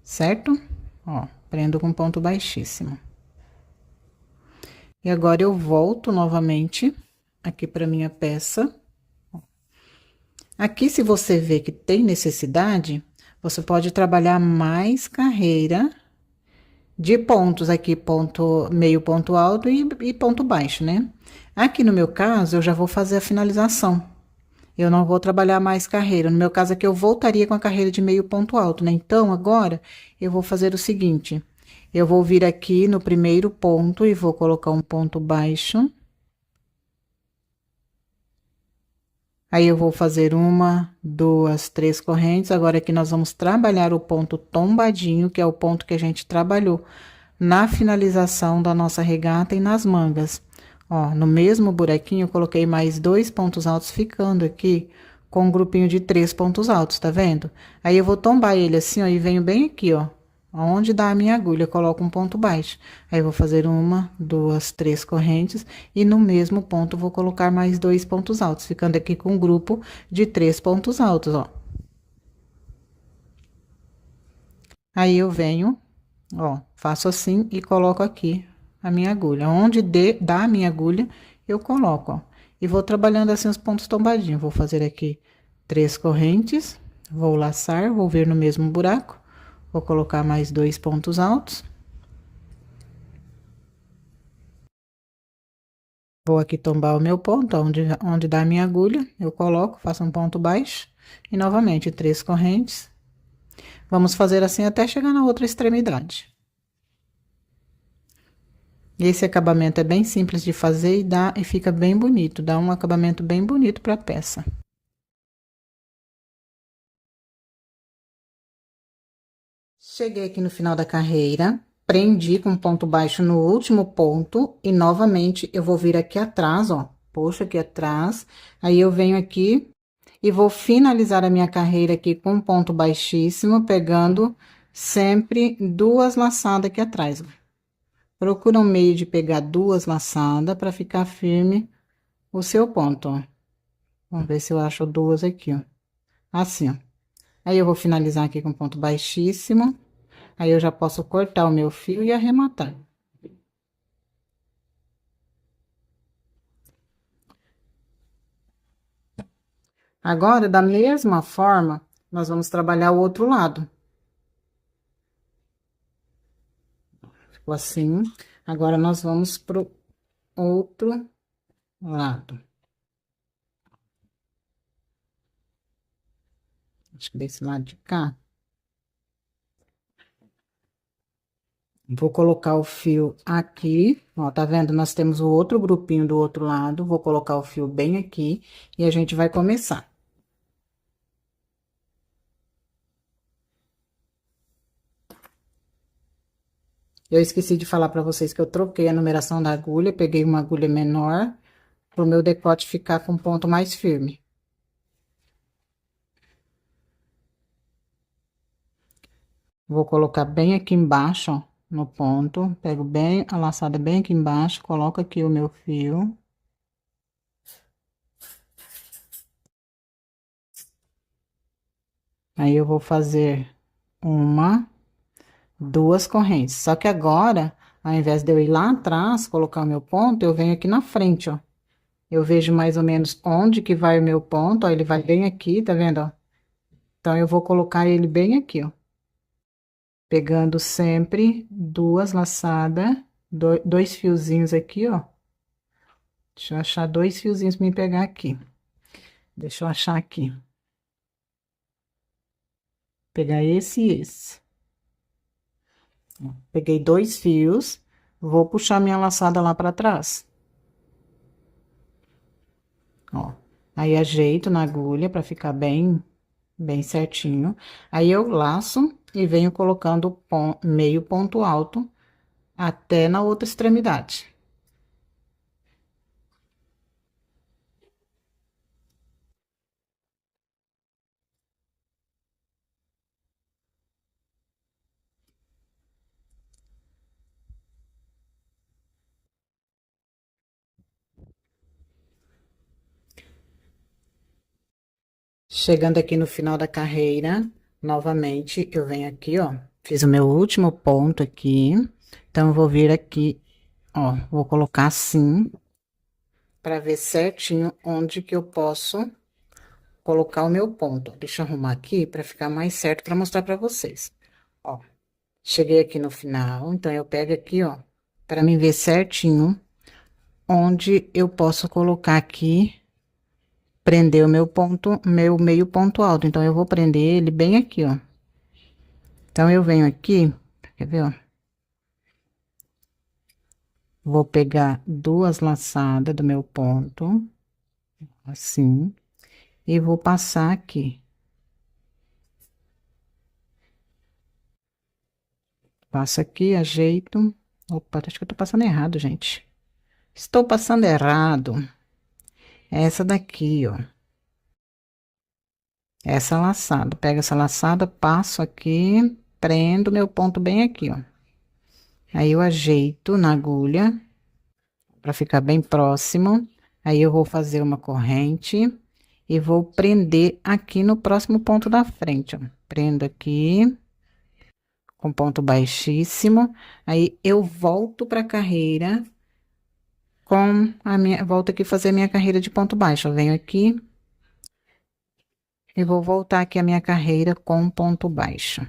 [SPEAKER 1] Certo? Ó, prendo com ponto baixíssimo. E agora, eu volto novamente aqui para minha peça. Aqui, se você vê que tem necessidade, você pode trabalhar mais carreira de pontos aqui, meio ponto alto e ponto baixo, né? Aqui no meu caso, eu já vou fazer a finalização. Eu não vou trabalhar mais carreira. No meu caso aqui, eu voltaria com a carreira de meio ponto alto, né? Então, agora, eu vou fazer o seguinte. Eu vou vir aqui no primeiro ponto e vou colocar um ponto baixo. Aí, eu vou fazer 1, 2, 3 correntes. Agora, aqui nós vamos trabalhar o ponto tombadinho, que é o ponto que a gente trabalhou na finalização da nossa regata e nas mangas. Ó, no mesmo buraquinho, eu coloquei mais 2 pontos altos, ficando aqui com um grupinho de 3 pontos altos, tá vendo? Aí, eu vou tombar ele assim, ó, e venho bem aqui, ó, onde dá a minha agulha, eu coloco um ponto baixo. Aí, eu vou fazer uma, duas, três correntes, e no mesmo ponto, vou colocar mais 2 pontos altos, ficando aqui com um grupo de 3 pontos altos, ó. Aí, eu venho, ó, faço assim e coloco aqui a minha agulha. Onde dá a minha agulha, eu coloco, ó. E vou trabalhando assim os pontos tombadinhos. Vou fazer aqui 3 correntes, vou laçar, vou ver no mesmo buraco. Vou colocar mais 2 pontos altos. Vou aqui tombar o meu ponto, onde dá a minha agulha, eu coloco, faço um ponto baixo. E novamente, 3 correntes. Vamos fazer assim até chegar na outra extremidade. Esse acabamento é bem simples de fazer e fica bem bonito, dá um acabamento bem bonito para a peça. Cheguei aqui no final da carreira, prendi com ponto baixo no último ponto e novamente eu vou vir aqui atrás, ó, puxo aqui atrás, aí eu venho aqui e vou finalizar a minha carreira aqui com um ponto baixíssimo, pegando sempre 2 laçadas aqui atrás, ó. Procura um meio de pegar 2 laçadas para ficar firme o seu ponto, ó. Vamos ver se eu acho 2 aqui, ó. Assim, ó. Aí, eu vou finalizar aqui com ponto baixíssimo. Aí, eu já posso cortar o meu fio e arrematar. Agora, da mesma forma, nós vamos trabalhar o outro lado. Ficou assim. Agora, nós vamos pro outro lado. Acho que desse lado de cá. Vou colocar o fio aqui, ó, tá vendo? Nós temos o outro grupinho do outro lado. Vou colocar o fio bem aqui e a gente vai começar. Eu esqueci de falar pra vocês que eu troquei a numeração da agulha, peguei uma agulha menor, pro meu decote ficar com ponto mais firme. Vou colocar bem aqui embaixo, ó, no ponto, pego bem a laçada bem aqui embaixo, coloco aqui o meu fio. Aí, eu vou fazer uma, 2 correntes. Só que agora, ao invés de eu ir lá atrás, colocar o meu ponto, eu venho aqui na frente, ó. Eu vejo mais ou menos onde que vai o meu ponto, ó, ele vai bem aqui, tá vendo, ó? Então, eu vou colocar ele bem aqui, ó. Pegando sempre 2 laçadas, 2 fiozinhos aqui, ó. Deixa eu achar 2 fiozinhos pra me pegar aqui. Deixa eu achar aqui. Pegar esse e esse. Peguei 2 fios, vou puxar minha laçada lá pra trás. Ó, aí ajeito na agulha pra ficar bem certinho. Aí, eu laço e venho colocando meio ponto alto até na outra extremidade. Chegando aqui no final da carreira, novamente, eu venho aqui, ó, fiz o meu último ponto aqui, então, eu vou vir aqui, ó, vou colocar assim, pra ver certinho onde que eu posso colocar o meu ponto. Deixa eu arrumar aqui pra ficar mais certo pra mostrar pra vocês. Ó, cheguei aqui no final, então, eu pego aqui, ó, pra mim ver certinho onde eu posso colocar aqui, prender o meu ponto, meu meio ponto alto. Então, eu vou prender ele bem aqui, ó. Então, eu venho aqui, quer ver, ó? Vou pegar 2 laçadas do meu ponto, assim, e vou passar aqui. Passo aqui, ajeito. Opa, acho que eu tô passando errado, gente. Estou passando errado. Essa daqui, ó. Essa laçada. Pega essa laçada, passo aqui
[SPEAKER 2] prendo meu ponto bem aqui, ó. Aí eu ajeito na agulha para ficar bem próximo. Aí eu vou fazer uma corrente e vou prender aqui no próximo ponto da frente, ó. Prendo aqui com ponto baixíssimo. Aí eu volto para a carreira com a minha, volto aqui fazer a minha carreira de ponto baixo. Eu venho aqui e vou voltar aqui a minha carreira com ponto baixo.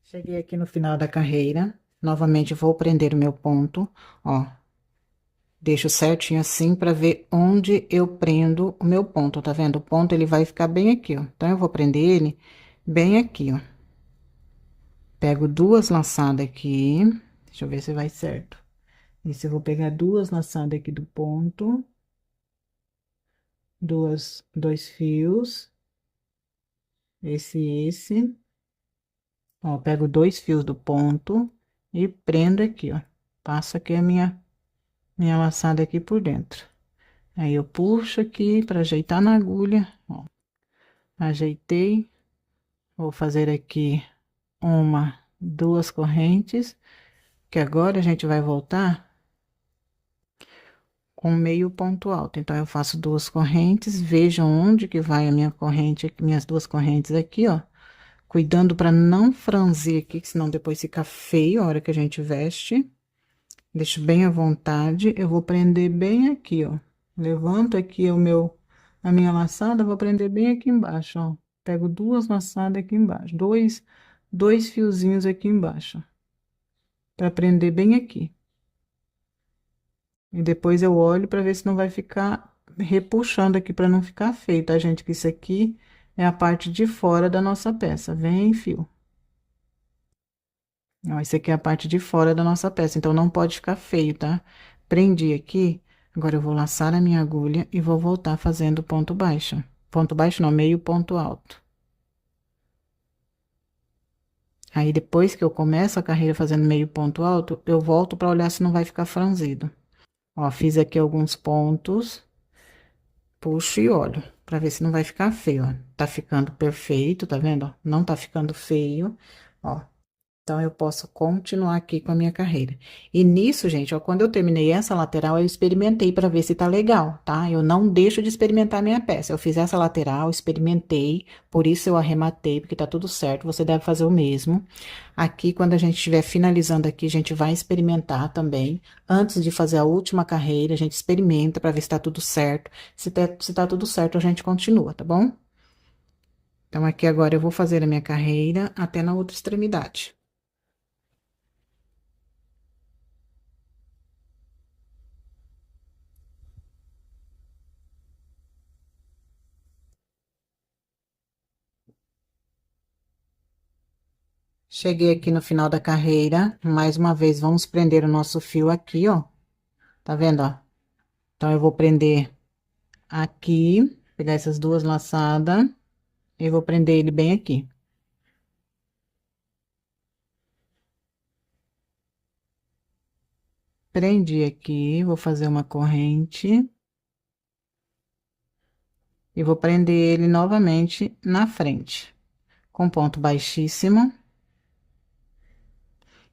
[SPEAKER 2] Cheguei aqui no final da carreira, novamente vou prender o meu ponto, ó. Deixo certinho assim para ver onde eu prendo o meu ponto, tá vendo? O ponto ele vai ficar bem aqui, ó. Então eu vou prender ele bem aqui, ó. Pego duas laçadas aqui, deixa eu ver se vai certo. Esse eu vou pegar duas laçadas aqui do ponto, dois fios, esse. Ó, pego dois fios do ponto e prendo aqui, ó. Passo aqui a minha laçada aqui por dentro. Aí eu puxo aqui para ajeitar na agulha, ó. Ajeitei. Vou fazer aqui duas correntes, que agora a gente vai voltar com meio ponto alto. Então eu faço duas correntes, vejam onde que vai a minha corrente, minhas duas correntes aqui, ó. Cuidando para não franzir aqui, que senão depois fica feio a hora que a gente veste. Deixo bem à vontade. Eu vou prender bem aqui, ó. Levanto aqui a minha laçada, vou prender bem aqui embaixo, ó. Pego duas laçadas aqui embaixo, dois fiozinhos aqui embaixo, para prender bem aqui. E depois eu olho para ver se não vai ficar repuxando aqui para não ficar feio, tá, gente? Que isso aqui é a parte de fora da nossa peça. Vem, fio. Ó, isso aqui é a parte de fora da nossa peça, então não pode ficar feio, tá? Prendi aqui, agora eu vou laçar a minha agulha e vou voltar fazendo ponto baixo. Ponto baixo não, meio ponto alto. Aí depois que eu começo a carreira fazendo meio ponto alto, eu volto para olhar se não vai ficar franzido. Ó, fiz aqui alguns pontos, puxo e olho, para ver se não vai ficar feio, ó. Tá ficando perfeito, tá vendo? Ó, não tá ficando feio, ó. Então, eu posso continuar aqui com a minha carreira. E nisso, gente, ó, quando eu terminei essa lateral, eu experimentei para ver se tá legal, tá? Eu não deixo de experimentar a minha peça. Eu fiz essa lateral, experimentei, por isso eu arrematei, porque tá tudo certo. Você deve fazer o mesmo. Aqui, quando a gente estiver finalizando aqui, a gente vai experimentar também. Antes de fazer a última carreira, a gente experimenta para ver se tá tudo certo. Se tá tudo certo, a gente continua, tá bom? Então, aqui agora eu vou fazer a minha carreira até na outra extremidade. Cheguei aqui no final da carreira, mais uma vez, vamos prender o nosso fio aqui, ó. Tá vendo, ó? Então, eu vou prender aqui, pegar essas duas laçadas e vou prender ele bem aqui. Prendi aqui, vou fazer uma corrente e vou prender ele novamente na frente, com ponto baixíssimo.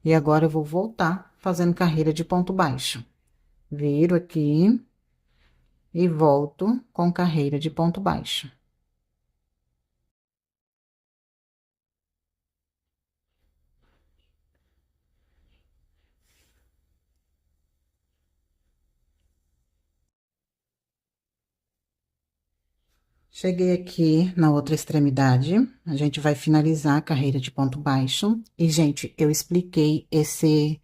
[SPEAKER 2] E agora eu vou voltar fazendo carreira de ponto baixo. Viro aqui e volto com carreira de ponto baixo. Cheguei aqui na outra extremidade, a gente vai finalizar a carreira de ponto baixo. E, gente, eu expliquei esse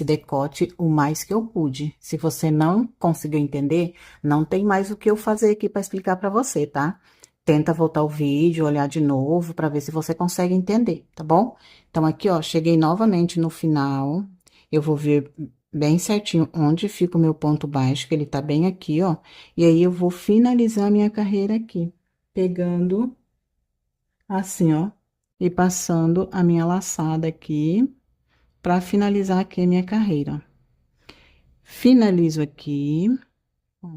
[SPEAKER 2] decote o mais que eu pude. Se você não conseguiu entender, não tem mais o que eu fazer aqui para explicar para você, tá? Tenta voltar o vídeo, olhar de novo para ver se você consegue entender, tá bom? Então, aqui, ó, cheguei novamente no final. Eu vou ver bem certinho onde fica o meu ponto baixo, que ele tá bem aqui, ó. E aí, eu vou finalizar a minha carreira aqui, pegando assim, ó, e passando a minha laçada aqui, para finalizar aqui a minha carreira. finalizo aqui. Ó.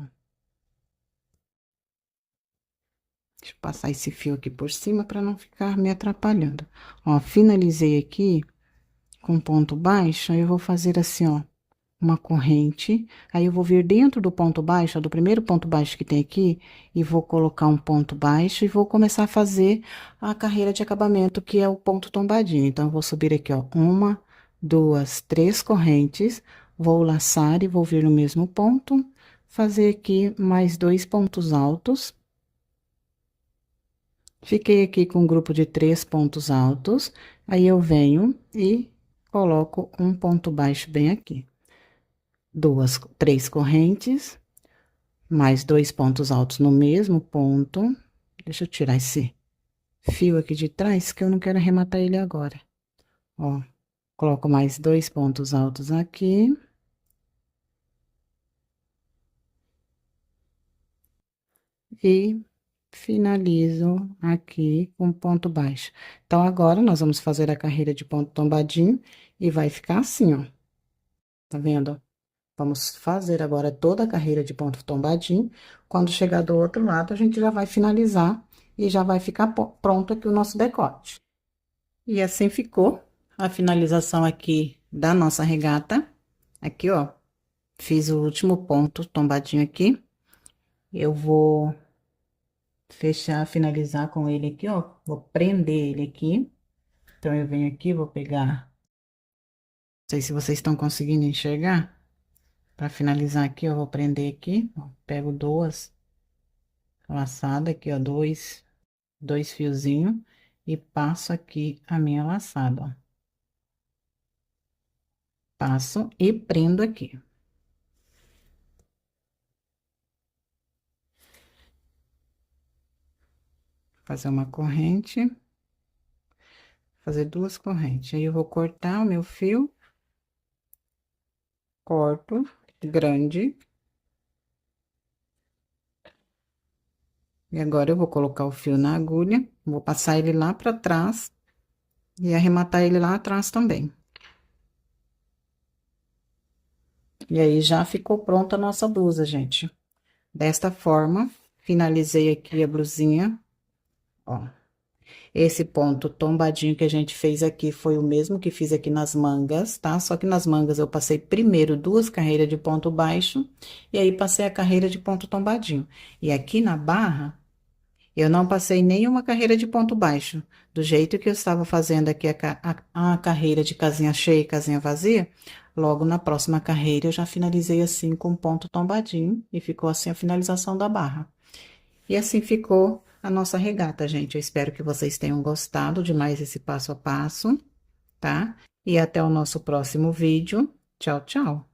[SPEAKER 2] Deixa eu passar esse fio aqui por cima para não ficar me atrapalhando. Ó, finalizei aqui com ponto baixo, aí eu vou fazer assim, ó, uma corrente. Aí eu vou vir dentro do ponto baixo, ó, do primeiro ponto baixo que tem aqui, e vou colocar um ponto baixo e vou começar a fazer a carreira de acabamento, que é o ponto tombadinho. Então, eu vou subir aqui, ó, uma, duas, três correntes, vou laçar e vou vir no mesmo ponto, fazer aqui mais 2 pontos altos. Fiquei aqui com um grupo de 3 pontos altos, aí eu venho e coloco um ponto baixo bem aqui. Três correntes, mais 2 pontos altos no mesmo ponto. Deixa eu tirar esse fio aqui de trás, que eu não quero arrematar ele agora. Ó, coloco mais 2 pontos altos aqui. E finalizo aqui com ponto baixo. Então, agora, nós vamos fazer a carreira de ponto tombadinho e vai ficar assim, ó. Tá vendo? Vamos fazer agora toda a carreira de ponto tombadinho. Quando chegar do outro lado, a gente já vai finalizar e já vai ficar pronto aqui o nosso decote. E assim ficou a finalização aqui da nossa regata. Aqui, ó, fiz o último ponto tombadinho aqui. Eu vou fechar, finalizar com ele aqui, ó. Vou prender ele aqui. Então, eu venho aqui, vou pegar. Não sei se vocês estão conseguindo enxergar. Para finalizar aqui, eu vou prender aqui, ó. Pego duas laçadas aqui, ó, dois fiozinhos e passo aqui a minha laçada, ó. Passo e prendo aqui. Fazer uma corrente, fazer duas correntes. Aí eu vou cortar o meu fio, corto grande. E agora eu vou colocar o fio na agulha, vou passar ele lá para trás e arrematar ele lá atrás também. E aí já ficou pronta a nossa blusa, gente. Desta forma, finalizei aqui a blusinha, ó. Esse ponto tombadinho que a gente fez aqui foi o mesmo que fiz aqui nas mangas, tá? Só que nas mangas eu passei primeiro duas carreiras de ponto baixo e aí passei a carreira de ponto tombadinho. E aqui na barra, eu não passei nenhuma carreira de ponto baixo. Do jeito que eu estava fazendo aqui a carreira de casinha cheia e casinha vazia, logo na próxima carreira eu já finalizei assim com ponto tombadinho e ficou assim a finalização da barra. E assim ficou a nossa regata, gente. Eu espero que vocês tenham gostado de mais esse passo a passo, tá? E até o nosso próximo vídeo. Tchau, tchau!